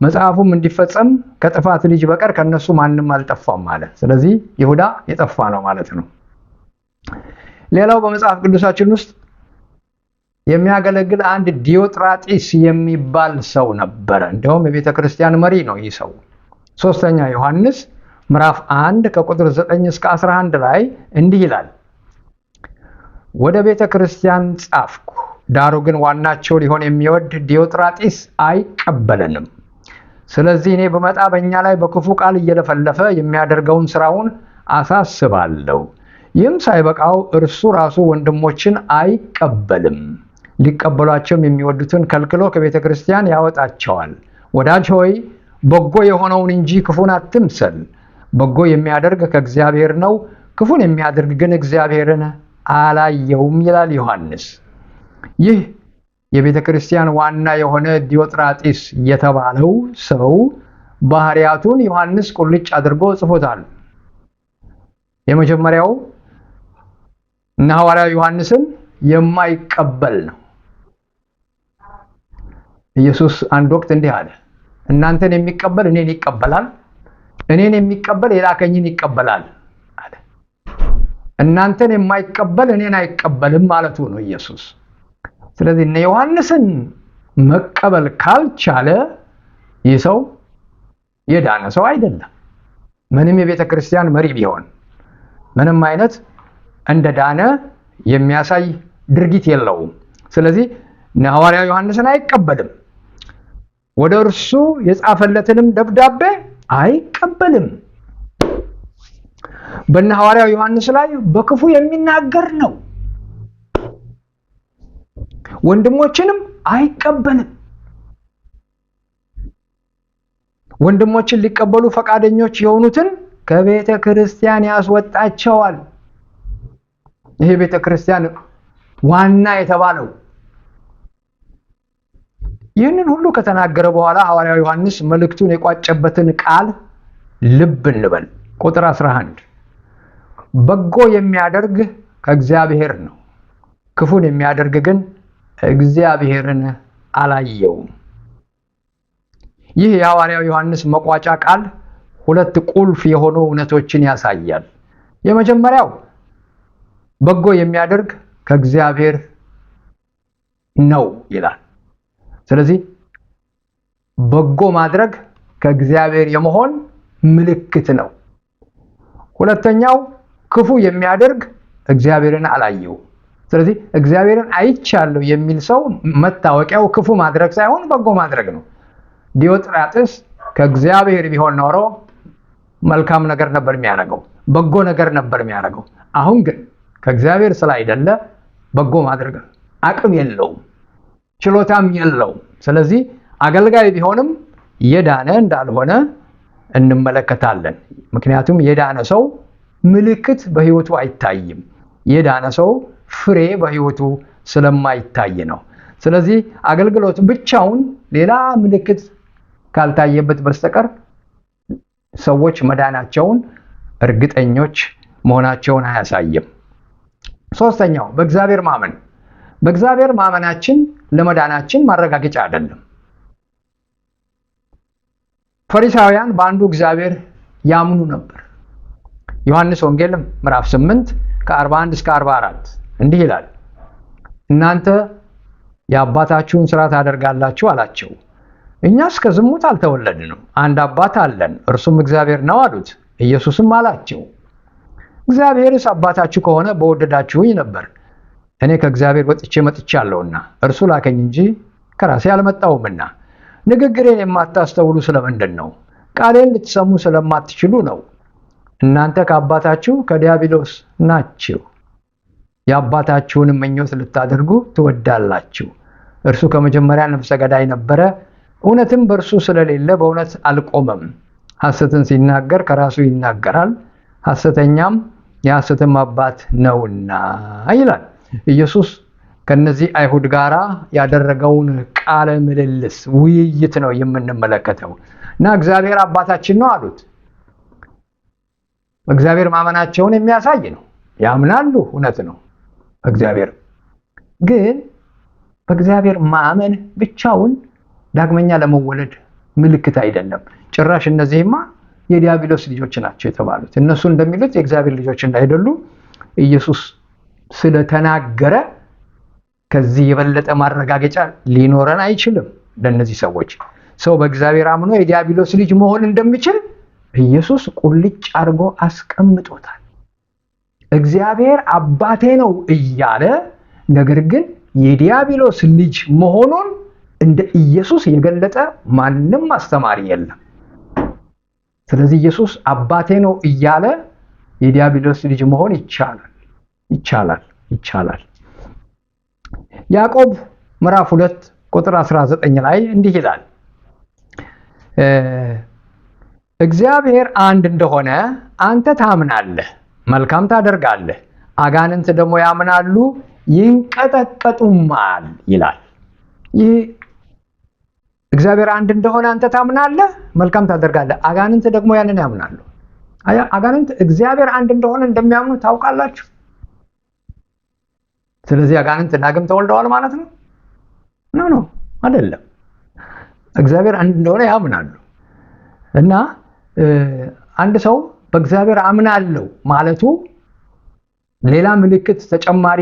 መጽሐፉም እንዲፈጸም ከጥፋት ልጅ በቀር ከነሱ ማንም አልጠፋም አለ። ስለዚህ ይሁዳ የጠፋ ነው ማለት ነው። ሌላው በመጽሐፍ ቅዱሳችን ውስጥ የሚያገለግል አንድ ዲዮጥራጢስ የሚባል ሰው ነበረ። እንዲሁም የቤተ ክርስቲያን መሪ ነው ይህ ሰው። ሶስተኛ ዮሐንስ ምዕራፍ 1 ከቁጥር 9 እስከ 11 ላይ እንዲህ ይላል፣ ወደ ቤተ ክርስቲያን ጻፍኩ፣ ዳሩ ግን ዋናቸው ሊሆን የሚወድ ዲዮጥራጢስ አይቀበለንም። ስለዚህ እኔ በመጣ በእኛ ላይ በክፉ ቃል እየለፈለፈ የሚያደርገውን ስራውን አሳስባለሁ። ይህም ሳይበቃው እርሱ ራሱ ወንድሞችን አይቀበልም፣ ሊቀበሏቸውም የሚወዱትን ከልክሎ ከቤተ ክርስቲያን ያወጣቸዋል። ወዳጅ ሆይ በጎ የሆነውን እንጂ ክፉን አትምሰል። በጎ የሚያደርግ ከእግዚአብሔር ነው፣ ክፉን የሚያደርግ ግን እግዚአብሔርን አላየውም ይላል ዮሐንስ። ይህ የቤተ ክርስቲያን ዋና የሆነ ዲዮጥራጢስ የተባለው ሰው ባህሪያቱን ዮሐንስ ቁልጭ አድርጎ ጽፎታል። የመጀመሪያው እና ሐዋርያው ዮሐንስን የማይቀበል ነው። ኢየሱስ አንድ ወቅት እንዲህ አለ፣ እናንተን የሚቀበል እኔን ይቀበላል፣ እኔን የሚቀበል የላከኝን ይቀበላል አለ። እናንተን የማይቀበል እኔን አይቀበልም ማለቱ ነው ኢየሱስ። ስለዚህ እነ ዮሐንስን መቀበል ካልቻለ ይህ ሰው የዳነ ሰው አይደለም። ምንም የቤተ ክርስቲያን መሪ ቢሆን ምንም አይነት እንደ ዳነ የሚያሳይ ድርጊት የለውም። ስለዚህ እነ ሐዋርያው ዮሐንስን አይቀበልም። ወደ እርሱ የጻፈለትንም ደብዳቤ አይቀበልም። በእነ ሐዋርያው ዮሐንስ ላይ በክፉ የሚናገር ነው። ወንድሞችንም አይቀበልም። ወንድሞችን ሊቀበሉ ፈቃደኞች የሆኑትን ከቤተ ክርስቲያን ያስወጣቸዋል። ይሄ ቤተ ክርስቲያን ዋና የተባለው ይህንን ሁሉ ከተናገረ በኋላ ሐዋርያው ዮሐንስ መልእክቱን የቋጨበትን ቃል ልብ እንበል። ቁጥር 11 በጎ የሚያደርግ ከእግዚአብሔር ነው፣ ክፉን የሚያደርግ ግን እግዚአብሔርን አላየውም። ይህ የሐዋርያው ዮሐንስ መቋጫ ቃል ሁለት ቁልፍ የሆኑ እውነቶችን ያሳያል። የመጀመሪያው በጎ የሚያደርግ ከእግዚአብሔር ነው ይላል። ስለዚህ በጎ ማድረግ ከእግዚአብሔር የመሆን ምልክት ነው። ሁለተኛው ክፉ የሚያደርግ እግዚአብሔርን አላየው። ስለዚህ እግዚአብሔርን አይቻለሁ የሚል ሰው መታወቂያው ክፉ ማድረግ ሳይሆን በጎ ማድረግ ነው። ዲዮጥራጥስ ከእግዚአብሔር ቢሆን ኖሮ መልካም ነገር ነበር የሚያደርገው፣ በጎ ነገር ነበር የሚያደርገው። አሁን ግን ከእግዚአብሔር ስላይደለ በጎ ማድረግ አቅም የለውም፣ ችሎታም የለውም። ስለዚህ አገልጋይ ቢሆንም የዳነ እንዳልሆነ እንመለከታለን። ምክንያቱም የዳነ ሰው ምልክት በሕይወቱ አይታይም። የዳነ ሰው ፍሬ በሕይወቱ ስለማይታይ ነው። ስለዚህ አገልግሎት ብቻውን ሌላ ምልክት ካልታየበት በስተቀር ሰዎች መዳናቸውን እርግጠኞች መሆናቸውን አያሳይም። ሶስተኛው በእግዚአብሔር ማመን። በእግዚአብሔር ማመናችን ለመዳናችን ማረጋገጫ አይደለም። ፈሪሳውያን በአንዱ እግዚአብሔር ያምኑ ነበር። ዮሐንስ ወንጌል ምዕራፍ 8 ከ41 እስከ 44 እንዲህ ይላል፣ እናንተ የአባታችሁን ሥራ ታደርጋላችሁ አላቸው። እኛስ ከዝሙት አልተወለድንም፣ አንድ አባት አለን፣ እርሱም እግዚአብሔር ነው አሉት። ኢየሱስም አላቸው፣ እግዚአብሔርስ አባታችሁ ከሆነ በወደዳችሁኝ ነበር። እኔ ከእግዚአብሔር ወጥቼ መጥቻለሁና እርሱ ላከኝ እንጂ ከራሴ አልመጣሁምና። ንግግሬን የማታስተውሉ ስለምንድን ነው? ቃሌን ልትሰሙ ስለማትችሉ ነው። እናንተ ከአባታችሁ ከዲያብሎስ ናችሁ፣ የአባታችሁንም ምኞት ልታደርጉ ትወዳላችሁ። እርሱ ከመጀመሪያ ነፍሰ ገዳይ ነበረ፣ እውነትም በእርሱ ስለሌለ በእውነት አልቆመም። ሐሰትን ሲናገር ከራሱ ይናገራል፣ ሐሰተኛም የሐሰትም አባት ነውና ይላል። ኢየሱስ ከነዚህ አይሁድ ጋር ያደረገውን ቃለ ምልልስ ውይይት ነው የምንመለከተው እና እግዚአብሔር አባታችን ነው አሉት። እግዚአብሔር ማመናቸውን የሚያሳይ ነው። ያምናሉ፣ እውነት ነው። እግዚአብሔር ግን በእግዚአብሔር ማመን ብቻውን ዳግመኛ ለመወለድ ምልክት አይደለም። ጭራሽ እነዚህማ የዲያብሎስ ልጆች ናቸው የተባሉት። እነሱ እንደሚሉት የእግዚአብሔር ልጆች እንዳይደሉ ኢየሱስ ስለተናገረ ከዚህ የበለጠ ማረጋገጫ ሊኖረን አይችልም። ለእነዚህ ሰዎች ሰው በእግዚአብሔር አምኖ የዲያብሎስ ልጅ መሆን እንደሚችል ኢየሱስ ቁልጭ አድርጎ አስቀምጦታል። እግዚአብሔር አባቴ ነው እያለ ነገር ግን የዲያብሎስ ልጅ መሆኑን እንደ ኢየሱስ የገለጠ ማንም አስተማሪ የለም። ስለዚህ ኢየሱስ አባቴ ነው እያለ የዲያብሎስ ልጅ መሆን ይቻላል። ያዕቆብ ምዕራፍ 2 ቁጥር 19 ላይ እንዲህ ይላል፣ እግዚአብሔር አንድ እንደሆነ አንተ ታምናለህ፣ መልካም ታደርጋለህ። አጋንንት ደግሞ ያምናሉ ይንቀጠቀጡማል ይላል። ይህ እግዚአብሔር አንድ እንደሆነ አንተ ታምናለህ፣ መልካም ታደርጋለህ። አጋንንት ደግሞ ያንን ያምናሉ። አጋንንት እግዚአብሔር አንድ እንደሆነ እንደሚያምኑ ታውቃላችሁ። ስለዚህ አጋንንት ዳግም ተወልደዋል ማለት ነው? ኖ አይደለም። እግዚአብሔር አንድ እንደሆነ ያምናሉ። እና አንድ ሰው በእግዚአብሔር አምናለሁ ማለቱ ሌላ ምልክት ተጨማሪ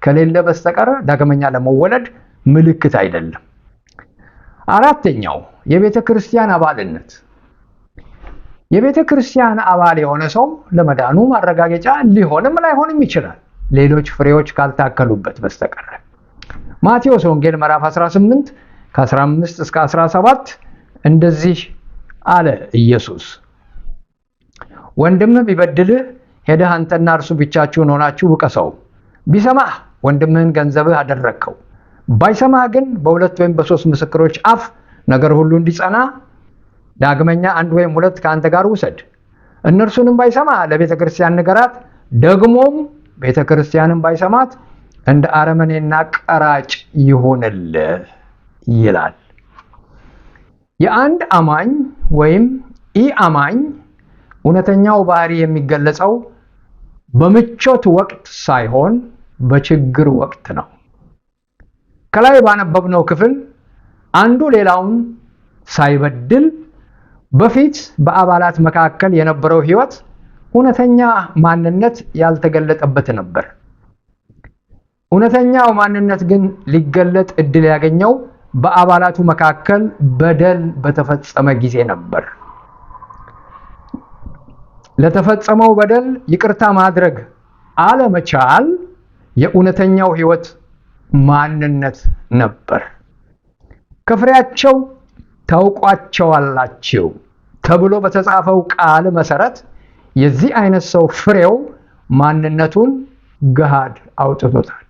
ከሌለ በስተቀር ዳግመኛ ለመወለድ ምልክት አይደለም። አራተኛው የቤተ ክርስቲያን አባልነት። የቤተ ክርስቲያን አባል የሆነ ሰው ለመዳኑ ማረጋገጫ ሊሆንም ላይሆንም ይችላል፣ ሌሎች ፍሬዎች ካልታከሉበት በስተቀር። ማቴዎስ ወንጌል ምዕራፍ 18 ከ15 እስከ 17 እንደዚህ አለ ኢየሱስ። ወንድምህ ቢበድልህ ሄደህ አንተና እርሱ ብቻችሁን ሆናችሁ ውቀሰው። ቢሰማህ ወንድምህን ገንዘብህ አደረግከው፣ ባይሰማህ ግን በሁለት ወይም በሶስት ምስክሮች አፍ ነገር ሁሉ እንዲጸና ዳግመኛ አንድ ወይም ሁለት ከአንተ ጋር ውሰድ። እነርሱንም ባይሰማ ለቤተ ክርስቲያን ንገራት። ደግሞም ቤተ ክርስቲያንን ባይሰማት እንደ አረመኔና ቀራጭ ይሆንልህ ይላል። የአንድ አማኝ ወይም ኢአማኝ እውነተኛው ባህሪ የሚገለጸው በምቾት ወቅት ሳይሆን በችግር ወቅት ነው። ከላይ ባነበብነው ክፍል አንዱ ሌላውን ሳይበድል በፊት በአባላት መካከል የነበረው ሕይወት እውነተኛ ማንነት ያልተገለጠበት ነበር። እውነተኛው ማንነት ግን ሊገለጥ እድል ያገኘው በአባላቱ መካከል በደል በተፈጸመ ጊዜ ነበር። ለተፈጸመው በደል ይቅርታ ማድረግ አለመቻል የእውነተኛው ሕይወት ማንነት ነበር። ከፍሬያቸው ታውቋቸዋላችሁ ተብሎ በተጻፈው ቃል መሰረት የዚህ አይነት ሰው ፍሬው ማንነቱን ገሃድ አውጥቶታል።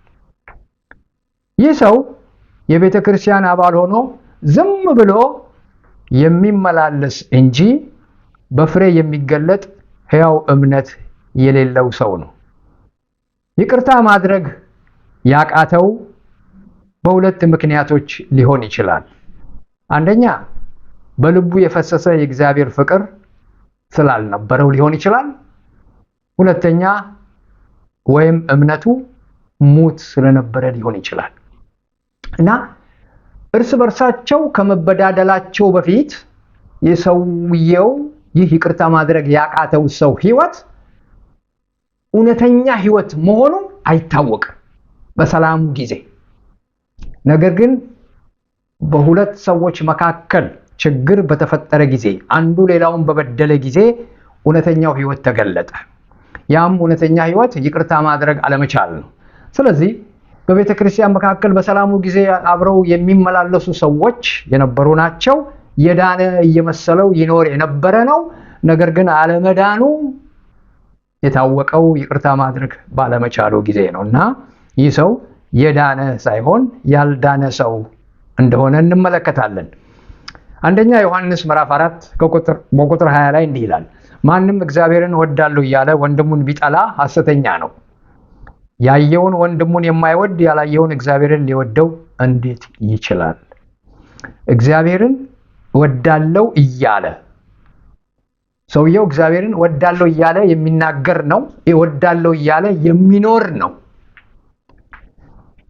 ይህ ሰው የቤተ ክርስቲያን አባል ሆኖ ዝም ብሎ የሚመላለስ እንጂ በፍሬ የሚገለጥ ሕያው እምነት የሌለው ሰው ነው። ይቅርታ ማድረግ ያቃተው በሁለት ምክንያቶች ሊሆን ይችላል። አንደኛ በልቡ የፈሰሰ የእግዚአብሔር ፍቅር ስላልነበረው ሊሆን ይችላል። ሁለተኛ ወይም እምነቱ ሙት ስለነበረ ሊሆን ይችላል። እና እርስ በርሳቸው ከመበዳደላቸው በፊት የሰውየው ይህ ይቅርታ ማድረግ ያቃተው ሰው ሕይወት እውነተኛ ሕይወት መሆኑ አይታወቅም በሰላሙ ጊዜ። ነገር ግን በሁለት ሰዎች መካከል ችግር በተፈጠረ ጊዜ፣ አንዱ ሌላውን በበደለ ጊዜ እውነተኛው ሕይወት ተገለጠ። ያም እውነተኛ ሕይወት ይቅርታ ማድረግ አለመቻል ነው። ስለዚህ በቤተ ክርስቲያን መካከል በሰላሙ ጊዜ አብረው የሚመላለሱ ሰዎች የነበሩ ናቸው። የዳነ እየመሰለው ይኖር የነበረ ነው። ነገር ግን አለመዳኑ የታወቀው ይቅርታ ማድረግ ባለመቻሉ ጊዜ ነው እና ይህ ሰው የዳነ ሳይሆን ያልዳነ ሰው እንደሆነ እንመለከታለን። አንደኛ ዮሐንስ ምዕራፍ 4 በቁጥር 20 ላይ እንዲህ ይላል፣ ማንም እግዚአብሔርን እወዳለሁ እያለ ወንድሙን ቢጠላ ሐሰተኛ ነው። ያየውን ወንድሙን የማይወድ ያላየውን እግዚአብሔርን ሊወደው እንዴት ይችላል? እግዚአብሔርን እወዳለሁ እያለ ሰውየው እግዚአብሔርን እወዳለሁ እያለ የሚናገር ነው፣ እወዳለሁ እያለ የሚኖር ነው።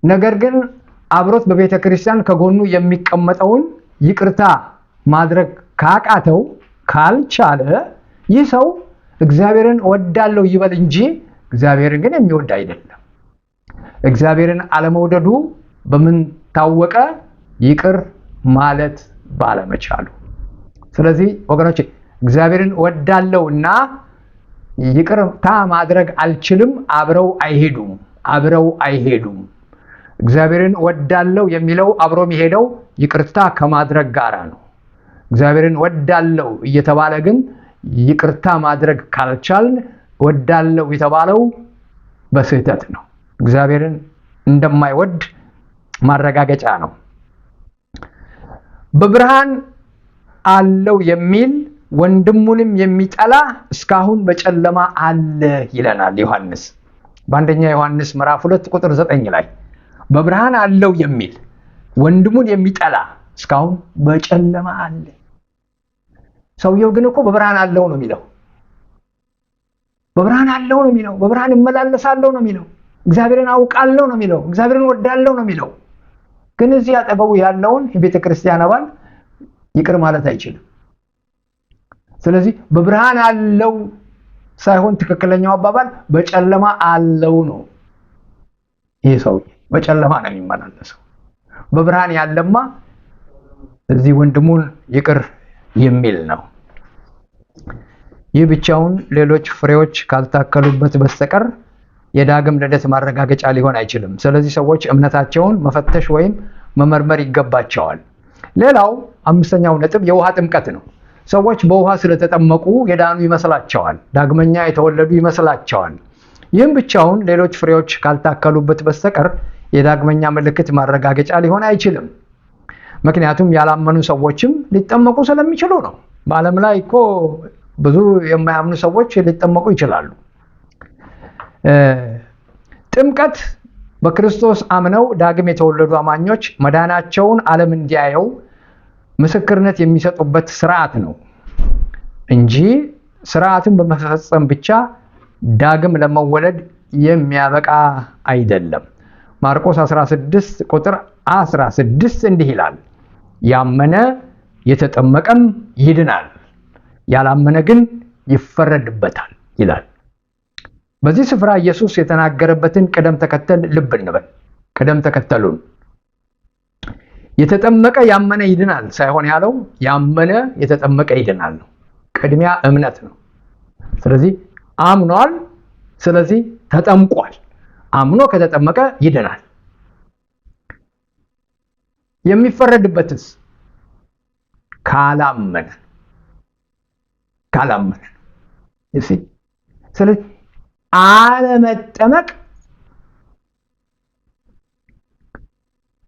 ነገር ግን አብሮት በቤተ ክርስቲያን ከጎኑ የሚቀመጠውን ይቅርታ ማድረግ ካቃተው ካልቻለ ይህ ሰው እግዚአብሔርን እወዳለሁ ይበል እንጂ እግዚአብሔርን ግን የሚወድ አይደለም። እግዚአብሔርን አለመውደዱ በምን ታወቀ? ይቅር ማለት ባለመቻሉ። ስለዚህ ወገኖች እግዚአብሔርን እወዳለሁ እና ይቅርታ ማድረግ አልችልም አብረው አይሄዱም። እግዚአብሔርን እወዳለሁ የሚለው አብሮ የሚሄደው ይቅርታ ከማድረግ ጋር ነው። እግዚአብሔርን እወዳለሁ እየተባለ ግን ይቅርታ ማድረግ ካልቻልን እወዳለሁ የተባለው በስህተት ነው። እግዚአብሔርን እንደማይወድ ማረጋገጫ ነው። በብርሃን አለው የሚል ወንድሙንም የሚጠላ እስካሁን በጨለማ አለ ይለናል ዮሐንስ። በአንደኛ ዮሐንስ ምዕራፍ 2 ቁጥር 9 ላይ በብርሃን አለው የሚል ወንድሙን የሚጠላ እስካሁን በጨለማ አለ። ሰውየው ግን እኮ በብርሃን አለው ነው የሚለው። በብርሃን አለው ነው የሚለው። በብርሃን እመላለሳለሁ ነው የሚለው። እግዚአብሔርን አውቃለሁ ነው የሚለው። እግዚአብሔርን ወዳለሁ ነው የሚለው። ግን እዚህ አጠገቡ ያለውን የቤተ ክርስቲያን አባል ይቅር ማለት አይችልም። ስለዚህ በብርሃን አለው ሳይሆን ትክክለኛው አባባል በጨለማ አለው ነው። ይህ ሰው በጨለማ ነው የሚመላለሰው። በብርሃን ያለማ እዚህ ወንድሙን ይቅር የሚል ነው። ይህ ብቻውን ሌሎች ፍሬዎች ካልታከሉበት በስተቀር የዳግም ልደት ማረጋገጫ ሊሆን አይችልም። ስለዚህ ሰዎች እምነታቸውን መፈተሽ ወይም መመርመር ይገባቸዋል። ሌላው አምስተኛው ነጥብ የውሃ ጥምቀት ነው። ሰዎች በውሃ ስለተጠመቁ የዳኑ ይመስላቸዋል፣ ዳግመኛ የተወለዱ ይመስላቸዋል። ይህም ብቻውን ሌሎች ፍሬዎች ካልታከሉበት በስተቀር የዳግመኛ ምልክት ማረጋገጫ ሊሆን አይችልም። ምክንያቱም ያላመኑ ሰዎችም ሊጠመቁ ስለሚችሉ ነው። በዓለም ላይ እኮ ብዙ የማያምኑ ሰዎች ሊጠመቁ ይችላሉ። ጥምቀት በክርስቶስ አምነው ዳግም የተወለዱ አማኞች መዳናቸውን ዓለም እንዲያየው ምስክርነት የሚሰጡበት ስርዓት ነው እንጂ ስርዓትን በመፈጸም ብቻ ዳግም ለመወለድ የሚያበቃ አይደለም። ማርቆስ 16 ቁጥር 16 እንዲህ ይላል፣ ያመነ የተጠመቀም ይድናል፣ ያላመነ ግን ይፈረድበታል ይላል። በዚህ ስፍራ ኢየሱስ የተናገረበትን ቅደም ተከተል ልብ እንበል። ቅደም ተከተሉን የተጠመቀ ያመነ ይድናል ሳይሆን ያለው ያመነ የተጠመቀ ይድናል ነው። ቅድሚያ እምነት ነው። ስለዚህ አምኗል፣ ስለዚህ ተጠምቋል። አምኖ ከተጠመቀ ይድናል። የሚፈረድበትስ ካላመነ እሺ። ስለዚህ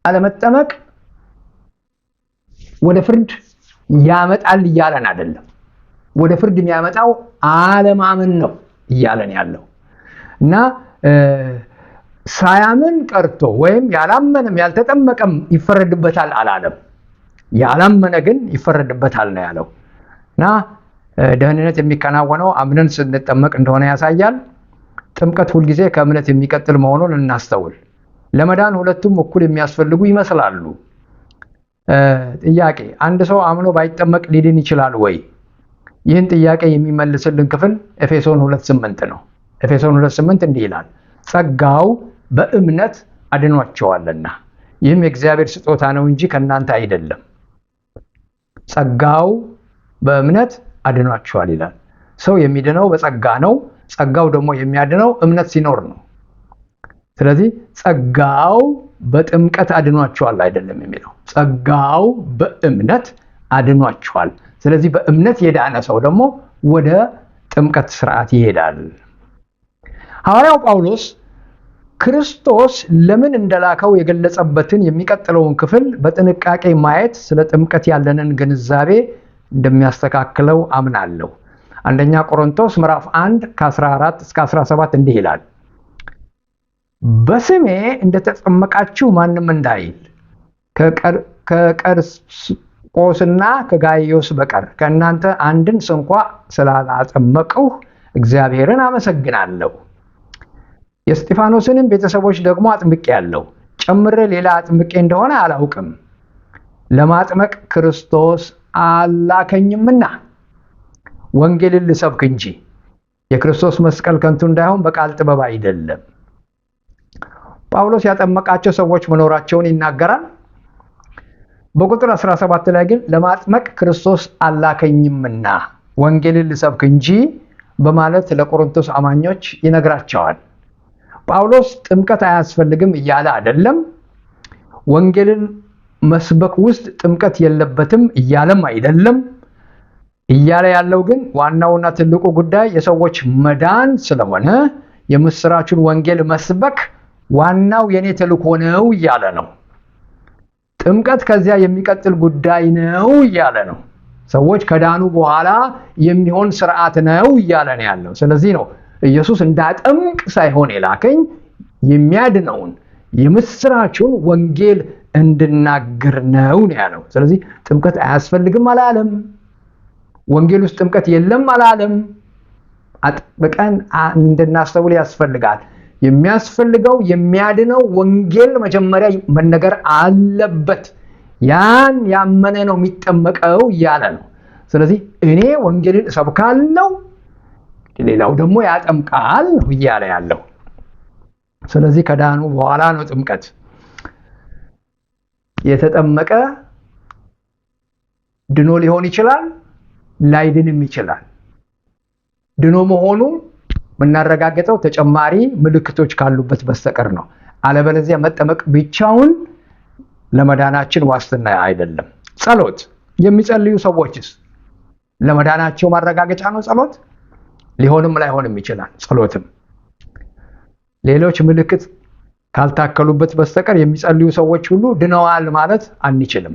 አለመጠመቅ ወደ ፍርድ ያመጣል እያለን አይደለም። ወደ ፍርድ የሚያመጣው አለማመን ነው እያለን ያለው እና ሳያምን ቀርቶ ወይም ያላመነም ያልተጠመቀም ይፈረድበታል አላለም። ያላመነ ግን ይፈረድበታል ነው ያለው እና ደህንነት የሚከናወነው አምነን ስንጠመቅ እንደሆነ ያሳያል። ጥምቀት ሁልጊዜ ከእምነት የሚቀጥል መሆኑን እናስተውል። ለመዳን ሁለቱም እኩል የሚያስፈልጉ ይመስላሉ። ጥያቄ፣ አንድ ሰው አምኖ ባይጠመቅ ሊድን ይችላል ወይ? ይህን ጥያቄ የሚመልስልን ክፍል ኤፌሶን 2:8 ነው። ኤፌሶን 2:8 እንዲህ ይላል፣ ጸጋው በእምነት አድኗቸዋልና ይህም የእግዚአብሔር ስጦታ ነው እንጂ ከእናንተ አይደለም። ጸጋው በእምነት አድኗቸዋል ይላል። ሰው የሚድነው በጸጋ ነው። ጸጋው ደግሞ የሚያድነው እምነት ሲኖር ነው። ስለዚህ ጸጋው በጥምቀት አድኗቸዋል አይደለም የሚለው፣ ጸጋው በእምነት አድኗቸዋል። ስለዚህ በእምነት የዳነ ሰው ደግሞ ወደ ጥምቀት ስርዓት ይሄዳል። ሐዋርያው ጳውሎስ ክርስቶስ ለምን እንደላከው የገለጸበትን የሚቀጥለውን ክፍል በጥንቃቄ ማየት ስለ ጥምቀት ያለንን ግንዛቤ እንደሚያስተካክለው አምናለሁ። አንደኛ ቆሮንቶስ ምዕራፍ 1 ከ14 እስከ 17 እንዲህ ይላል፣ በስሜ እንደተጠመቃችሁ ማንም እንዳይል ከቀርስጶስና ከጋይዮስ በቀር ከእናንተ አንድን ስንኳ ስላላጠመቅሁ እግዚአብሔርን አመሰግናለሁ። የእስጢፋኖስንም ቤተሰቦች ደግሞ አጥምቄአለሁ፣ ጨምሬ ሌላ አጥምቄ እንደሆነ አላውቅም። ለማጥመቅ ክርስቶስ አላከኝምና ወንጌልን ልሰብክ እንጂ የክርስቶስ መስቀል ከንቱ እንዳይሆን በቃል ጥበብ አይደለም። ጳውሎስ ያጠመቃቸው ሰዎች መኖራቸውን ይናገራል። በቁጥር 17 ላይ ግን ለማጥመቅ ክርስቶስ አላከኝምና ወንጌልን ልሰብክ እንጂ በማለት ለቆሮንቶስ አማኞች ይነግራቸዋል። ጳውሎስ ጥምቀት አያስፈልግም እያለ አይደለም። ወንጌልን መስበክ ውስጥ ጥምቀት የለበትም እያለም አይደለም። እያለ ያለው ግን ዋናውና ትልቁ ጉዳይ የሰዎች መዳን ስለሆነ የምስራቹን ወንጌል መስበክ ዋናው የኔ ተልእኮ ነው እያለ ነው። ጥምቀት ከዚያ የሚቀጥል ጉዳይ ነው እያለ ነው። ሰዎች ከዳኑ በኋላ የሚሆን ስርዓት ነው እያለ ነው ያለው። ስለዚህ ነው ኢየሱስ እንዳጠምቅ ሳይሆን የላከኝ የሚያድነውን የምስራቹን ወንጌል እንድናገር ነው ያለው። ስለዚህ ጥምቀት አያስፈልግም አላለም። ወንጌል ውስጥ ጥምቀት የለም አላለም። አጥብቀን እንድናስተውል ያስፈልጋል። የሚያስፈልገው የሚያድነው ወንጌል መጀመሪያ መነገር አለበት። ያን ያመነ ነው የሚጠመቀው እያለ ነው። ስለዚህ እኔ ወንጌልን እሰብካለሁ፣ ሌላው ደግሞ ያጠምቃል ነው እያለ ያለው። ስለዚህ ከዳኑ በኋላ ነው ጥምቀት። የተጠመቀ ድኖ ሊሆን ይችላል፣ ላይድንም ይችላል። ድኖ መሆኑ የምናረጋግጠው ተጨማሪ ምልክቶች ካሉበት በስተቀር ነው። አለበለዚያ መጠመቅ ብቻውን ለመዳናችን ዋስትና አይደለም። ጸሎት የሚጸልዩ ሰዎችስ ለመዳናቸው ማረጋገጫ ነው ጸሎት? ሊሆንም ላይሆንም ይችላል። ጸሎትም ሌሎች ምልክት ካልታከሉበት በስተቀር የሚጸልዩ ሰዎች ሁሉ ድነዋል ማለት አንችልም።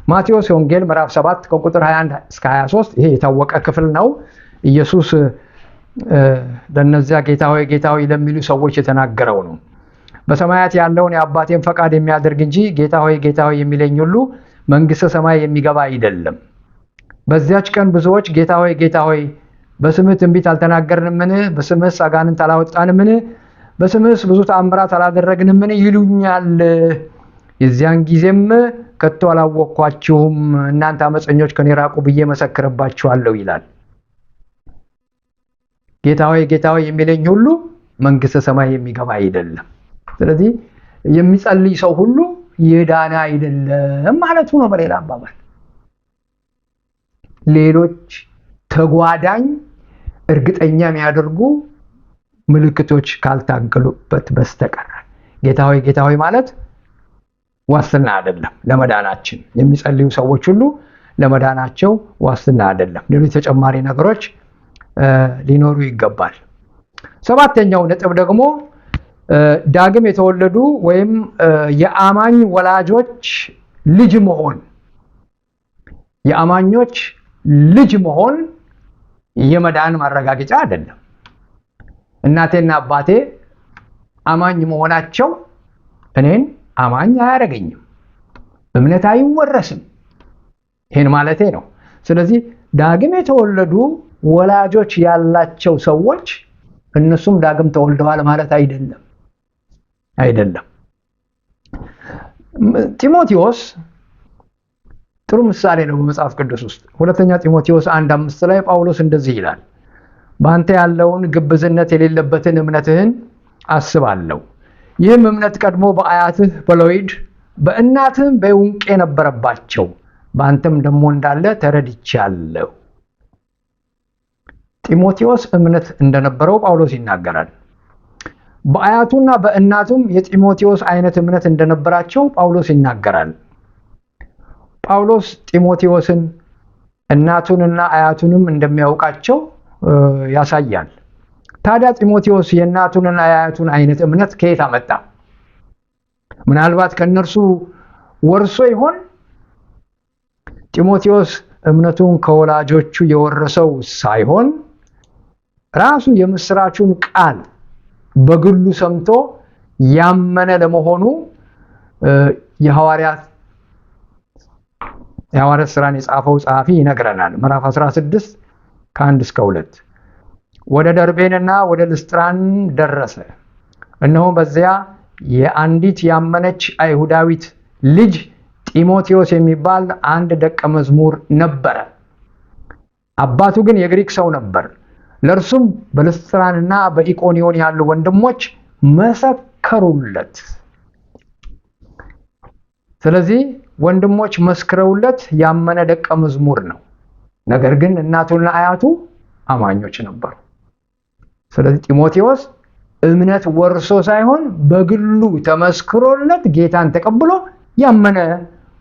ማቴዎስ ወንጌል ምዕራፍ 7 ከቁጥር 21 እስከ 23 ይሄ የታወቀ ክፍል ነው። ኢየሱስ ለነዚያ ጌታ ሆይ ለሚሉ ሰዎች የተናገረው ነው። በሰማያት ያለውን የአባቴን ፈቃድ የሚያደርግ እንጂ ጌታ ሆይ የሚለኝ ሁሉ መንግሥተ ሰማይ የሚገባ አይደለም። በዚያች ቀን ብዙዎች ጌታ ሆይ በስምህ ትንቢት አልተናገርንምን? በስምህስ አጋንንት አላወጣንምን? በስምህስ ብዙ ተአምራት አላደረግንምን? ይሉኛል። የዚያን ጊዜም ከቶ አላወቅኳችሁም፣ እናንተ አመፀኞች ከኔ ራቁ ብዬ መሰክርባችኋለሁ ይላል። ጌታ ሆይ የሚለኝ ሁሉ መንግሥተ ሰማይ የሚገባ አይደለም። ስለዚህ የሚጸልይ ሰው ሁሉ የዳነ አይደለም ማለቱ ነው። በሌላ አባባል ሌሎች ተጓዳኝ እርግጠኛ የሚያደርጉ ምልክቶች ካልታገሉበት በስተቀር ጌታ ሆይ ማለት ዋስትና አይደለም ለመዳናችን። የሚጸልዩ ሰዎች ሁሉ ለመዳናቸው ዋስትና አይደለም። ሌሎች ተጨማሪ ነገሮች ሊኖሩ ይገባል። ሰባተኛው ነጥብ ደግሞ ዳግም የተወለዱ ወይም የአማኝ ወላጆች ልጅ መሆን። የአማኞች ልጅ መሆን የመዳን ማረጋገጫ አይደለም። እናቴና አባቴ አማኝ መሆናቸው እኔን አማኝ አያደርገኝም፣ እምነት አይወረስም። ይሄን ማለቴ ነው። ስለዚህ ዳግም የተወለዱ ወላጆች ያላቸው ሰዎች እነሱም ዳግም ተወልደዋል ማለት አይደለም። ጢሞቴዎስ ጥሩ ምሳሌ ነው በመጽሐፍ ቅዱስ ውስጥ። ሁለተኛ ጢሞቴዎስ 1:5 ላይ ጳውሎስ እንደዚህ ይላል፣ በአንተ ያለውን ግብዝነት የሌለበትን እምነትህን አስባለሁ። ይህም እምነት ቀድሞ በአያትህ በሎይድ በእናትህም በዩንቄ ነበረባቸው፣ በአንተም ደግሞ እንዳለ ተረድቻለሁ። ጢሞቴዎስ እምነት እንደነበረው ጳውሎስ ይናገራል። በአያቱና በእናቱም የጢሞቴዎስ አይነት እምነት እንደነበራቸው ጳውሎስ ይናገራል። ጳውሎስ ጢሞቴዎስን እናቱንና አያቱንም እንደሚያውቃቸው ያሳያል። ታዲያ ጢሞቴዎስ የእናቱንና የአያቱን አይነት እምነት ከየት አመጣ? ምናልባት ከነርሱ ወርሶ ይሆን? ጢሞቴዎስ እምነቱን ከወላጆቹ የወረሰው ሳይሆን ራሱ የምስራቹን ቃል በግሉ ሰምቶ ያመነ ለመሆኑ የሐዋርያት ሥራን የጻፈው ጸሐፊ ይነግረናል። ምዕራፍ 16 ከ1 እስከ 2 ወደ ደርቤንና ወደ ልስጥራን ደረሰ። እነሆ በዚያ የአንዲት ያመነች አይሁዳዊት ልጅ ጢሞቴዎስ የሚባል አንድ ደቀ መዝሙር ነበረ። አባቱ ግን የግሪክ ሰው ነበር። ለእርሱም በልስጥራንና በኢቆንዮን ያሉ ወንድሞች መሰከሩለት። ስለዚህ ወንድሞች መስክረውለት ያመነ ደቀ መዝሙር ነው። ነገር ግን እናቱና አያቱ አማኞች ነበሩ። ስለዚህ ጢሞቴዎስ እምነት ወርሶ ሳይሆን በግሉ ተመስክሮለት ጌታን ተቀብሎ ያመነ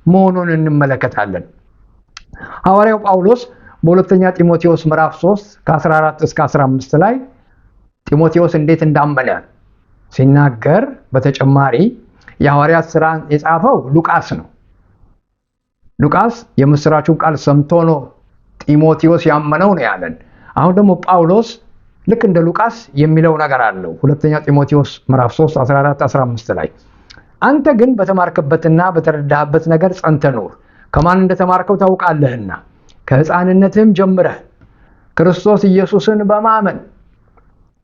መሆኑን እንመለከታለን። ሐዋርያው ጳውሎስ በሁለተኛ ጢሞቴዎስ ምዕራፍ 3 ከ14 እስከ 15 ላይ ጢሞቴዎስ እንዴት እንዳመነ ሲናገር በተጨማሪ የሐዋርያት ሥራን የጻፈው ሉቃስ ነው። ሉቃስ የምስራቹን ቃል ሰምቶ ነው ጢሞቴዎስ ያመነው ነው ያለን። አሁን ደግሞ ጳውሎስ ልክ እንደ ሉቃስ የሚለው ነገር አለው። ሁለተኛ ጢሞቴዎስ ምዕራፍ 3 14 15 ላይ አንተ ግን በተማርክበትና በተረዳህበት ነገር ጸንተህ ኑር፣ ከማን እንደተማርከው ታውቃለህና ከሕፃንነትህም ጀምረህ ክርስቶስ ኢየሱስን በማመን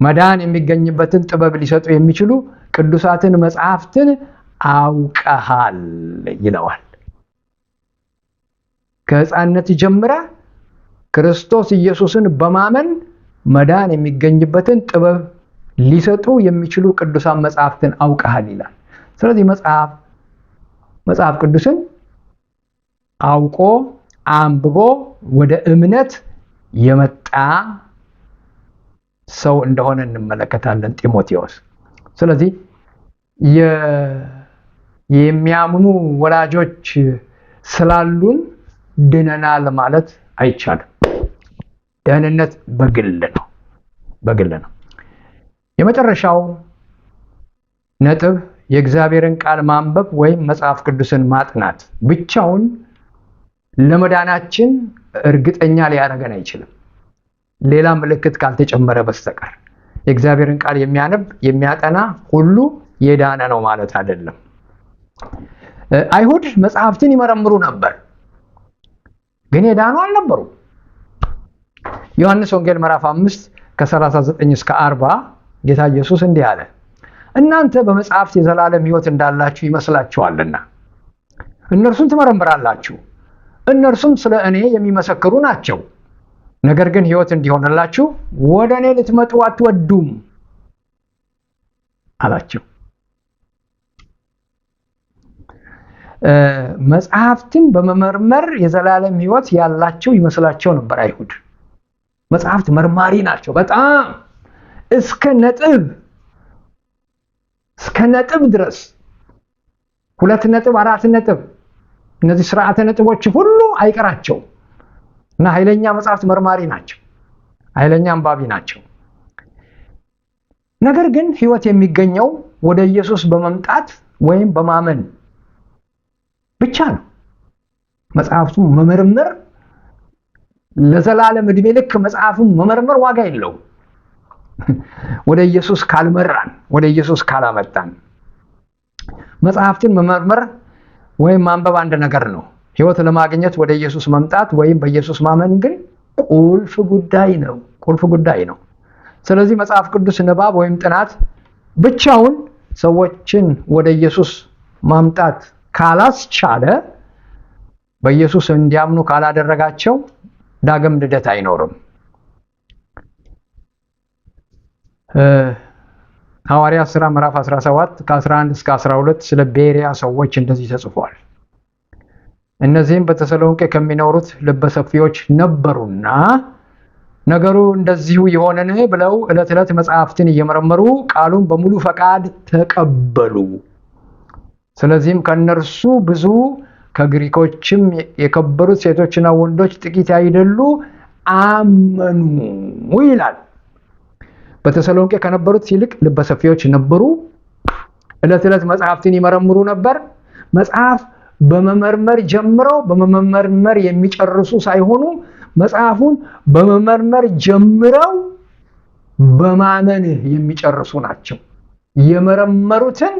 መዳን የሚገኝበትን ጥበብ ሊሰጡ የሚችሉ ቅዱሳትን መጽሐፍትን አውቀሃል ይለዋል። ከሕፃንነት ጀምረህ ክርስቶስ ኢየሱስን በማመን መዳን የሚገኝበትን ጥበብ ሊሰጡ የሚችሉ ቅዱሳን መጽሐፍትን አውቀሃል ይላል። ስለዚህ መጽሐፍ ቅዱስን አውቆ አንብቦ ወደ እምነት የመጣ ሰው እንደሆነ እንመለከታለን ጢሞቴዎስ። ስለዚህ የሚያምኑ ወላጆች ስላሉን ድነናል ማለት አይቻልም። ደህንነት በግል ነው። የመጨረሻው ነጥብ የእግዚአብሔርን ቃል ማንበብ ወይም መጽሐፍ ቅዱስን ማጥናት ብቻውን ለመዳናችን እርግጠኛ ሊያደርገን አይችልም፣ ሌላ ምልክት ካልተጨመረ በስተቀር። የእግዚአብሔርን ቃል የሚያነብ የሚያጠና ሁሉ የዳነ ነው ማለት አይደለም። አይሁድ መጽሐፍትን ይመረምሩ ነበር፣ ግን የዳኑ አልነበሩም። ዮሐንስ ወንጌል ምዕራፍ 5 ከ39 እስከ 40 ጌታ ኢየሱስ እንዲህ አለ፣ እናንተ በመጽሐፍት የዘላለም ሕይወት እንዳላችሁ ይመስላችኋልና እነርሱን ትመረምራላችሁ፣ እነርሱም ስለ እኔ የሚመሰክሩ ናቸው። ነገር ግን ሕይወት እንዲሆንላችሁ ወደ እኔ ልትመጡ አትወዱም አላቸው። መጽሐፍትን በመመርመር የዘላለም ሕይወት ያላቸው ይመስላቸው ነበር አይሁድ። መጽሐፍት መርማሪ ናቸው በጣም እስከ ነጥብ ድረስ 2 ነጥብ 4 ነጥብ እነዚህ ስርዓተ ነጥቦች ሁሉ አይቀራቸው እና ኃይለኛ መጽሐፍት መርማሪ ናቸው፣ ኃይለኛ አንባቢ ናቸው። ነገር ግን ሕይወት የሚገኘው ወደ ኢየሱስ በመምጣት ወይም በማመን ብቻ ነው። መጽሐፍቱን መመርመር ለዘላለም ዕድሜ ልክ መጽሐፉን መመርመር ዋጋ የለውም። ወደ ኢየሱስ ካልመራን፣ ወደ ኢየሱስ ካላመጣን። መጽሐፍትን መመርመር ወይም ማንበብ አንድ ነገር ነው። ሕይወት ለማግኘት ወደ ኢየሱስ መምጣት ወይም በኢየሱስ ማመን ግን ቁልፍ ጉዳይ ነው። ስለዚህ መጽሐፍ ቅዱስ ንባብ ወይም ጥናት ብቻውን ሰዎችን ወደ ኢየሱስ ማምጣት ካላስቻለ፣ በኢየሱስ እንዲያምኑ ካላደረጋቸው ዳግም ልደት አይኖርም። ሐዋርያት ሥራ ምዕራፍ 17 ከ11 እስከ 12 ስለ ቤሪያ ሰዎች እንደዚህ ተጽፏል። እነዚህም በተሰሎንቄ ከሚኖሩት ልበሰፊዎች ነበሩና ነገሩ እንደዚሁ ይሆንን ብለው ዕለት ዕለት መጽሐፍትን እየመረመሩ ቃሉን በሙሉ ፈቃድ ተቀበሉ። ስለዚህም ከእነርሱ ብዙ ከግሪኮችም የከበሩት ሴቶችና ወንዶች ጥቂት አይደሉ አመኑ ይላል። በተሰሎንቄ ከነበሩት ይልቅ ልበሰፊዎች ነበሩ። ዕለት ዕለት መጽሐፍትን ይመረምሩ ነበር። መጽሐፍ በመመርመር ጀምረው በመመርመር የሚጨርሱ ሳይሆኑ መጽሐፉን በመመርመር ጀምረው በማመን የሚጨርሱ ናቸው። የመረመሩትን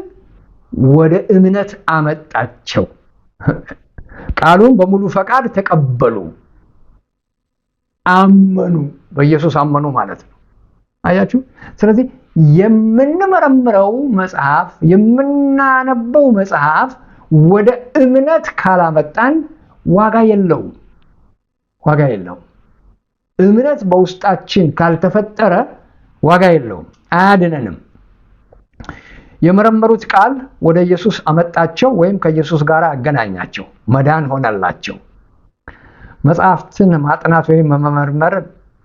ወደ እምነት አመጣቸው። ቃሉን በሙሉ ፈቃድ ተቀበሉ፣ አመኑ፣ በኢየሱስ አመኑ ማለት ነው። አያችሁ። ስለዚህ የምንመረምረው መጽሐፍ፣ የምናነበው መጽሐፍ ወደ እምነት ካላመጣን ዋጋ የለውም። እምነት በውስጣችን ካልተፈጠረ ዋጋ የለውም፣ አያድነንም። የመረመሩት ቃል ወደ ኢየሱስ አመጣቸው ወይም ከኢየሱስ ጋር አገናኛቸው፣ መዳን ሆነላቸው። መጽሐፍትን ማጥናት ወይም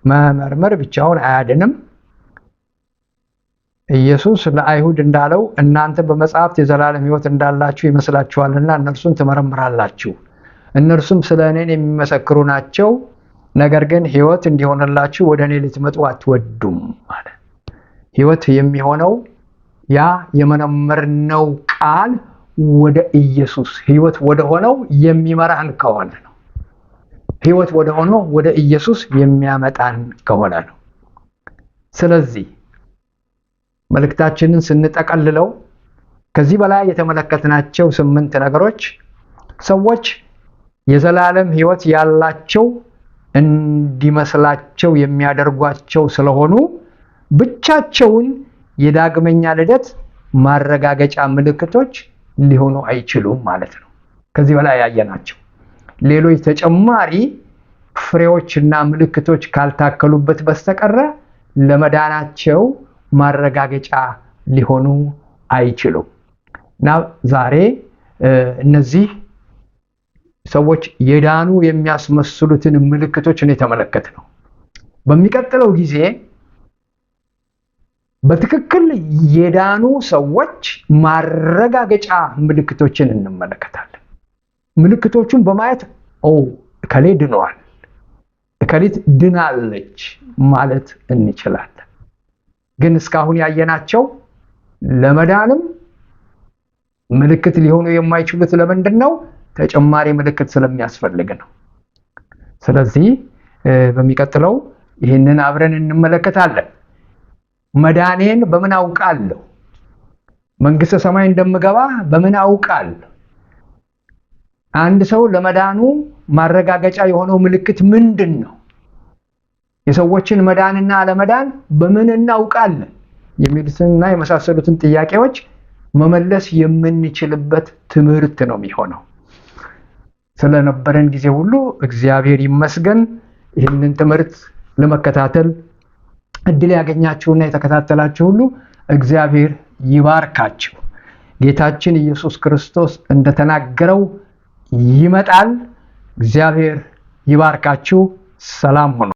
መመርመር ብቻውን አያድንም። ኢየሱስ ለአይሁድ እንዳለው እናንተ በመጽሐፍት የዘላለም ሕይወት እንዳላችሁ ይመስላችኋልና እነርሱን ትመረምራላችሁ፣ እነርሱም ስለ እኔን የሚመሰክሩ ናቸው። ነገር ግን ሕይወት እንዲሆንላችሁ ወደ እኔ ልትመጡ አትወዱም ማለት። ሕይወት የሚሆነው ያ የመረመርነው ቃል ወደ ኢየሱስ ሕይወት ወደ ሆነው የሚመራን ከሆነ ነው። ሕይወት ወደ ሆነው ወደ ኢየሱስ የሚያመጣን ከሆነ ነው። ስለዚህ መልእክታችንን ስንጠቀልለው ከዚህ በላይ የተመለከትናቸው 8 ነገሮች ሰዎች የዘላለም ሕይወት ያላቸው እንዲመስላቸው የሚያደርጓቸው ስለሆኑ ብቻቸውን የዳግመኛ ልደት ማረጋገጫ ምልክቶች ሊሆኑ አይችሉም ማለት ነው። ከዚህ በላይ ያየናቸው ሌሎች ተጨማሪ ፍሬዎችና ምልክቶች ካልታከሉበት በስተቀር ለመዳናቸው ማረጋገጫ ሊሆኑ አይችሉም። እና ዛሬ እነዚህ ሰዎች የዳኑ የሚያስመስሉትን ምልክቶች ነው የተመለከትነው። በሚቀጥለው ጊዜ በትክክል የዳኑ ሰዎች ማረጋገጫ ምልክቶችን እንመለከታለን። ምልክቶቹን በማየት እከሌ ድነዋል፣ እከሊት ድናለች ማለት እንችላለን። ግን እስካሁን ያየናቸው ለመዳንም ምልክት ሊሆኑ የማይችሉት ለምንድን ነው? ተጨማሪ ምልክት ስለሚያስፈልግ ነው። ስለዚህ በሚቀጥለው ይህንን አብረን እንመለከታለን። መዳኔን በምን አውቃለሁ? መንግስተ ሰማይ እንደምገባ በምን አውቃለሁ? አንድ ሰው ለመዳኑ ማረጋገጫ የሆነው ምልክት ምንድን ነው? የሰዎችን መዳንና አለመዳን በምን እናውቃለን? የሚሉትንና የመሳሰሉትን ጥያቄዎች መመለስ የምንችልበት ትምህርት ነው የሚሆነው። ስለነበረን ጊዜ ሁሉ እግዚአብሔር ይመስገን። ይህንን ትምህርት ለመከታተል እድል ያገኛችሁና የተከታተላችሁ ሁሉ እግዚአብሔር ይባርካችሁ። ጌታችን ኢየሱስ ክርስቶስ እንደተናገረው ይመጣል። እግዚአብሔር ይባርካችሁ። ሰላም ሁኑ።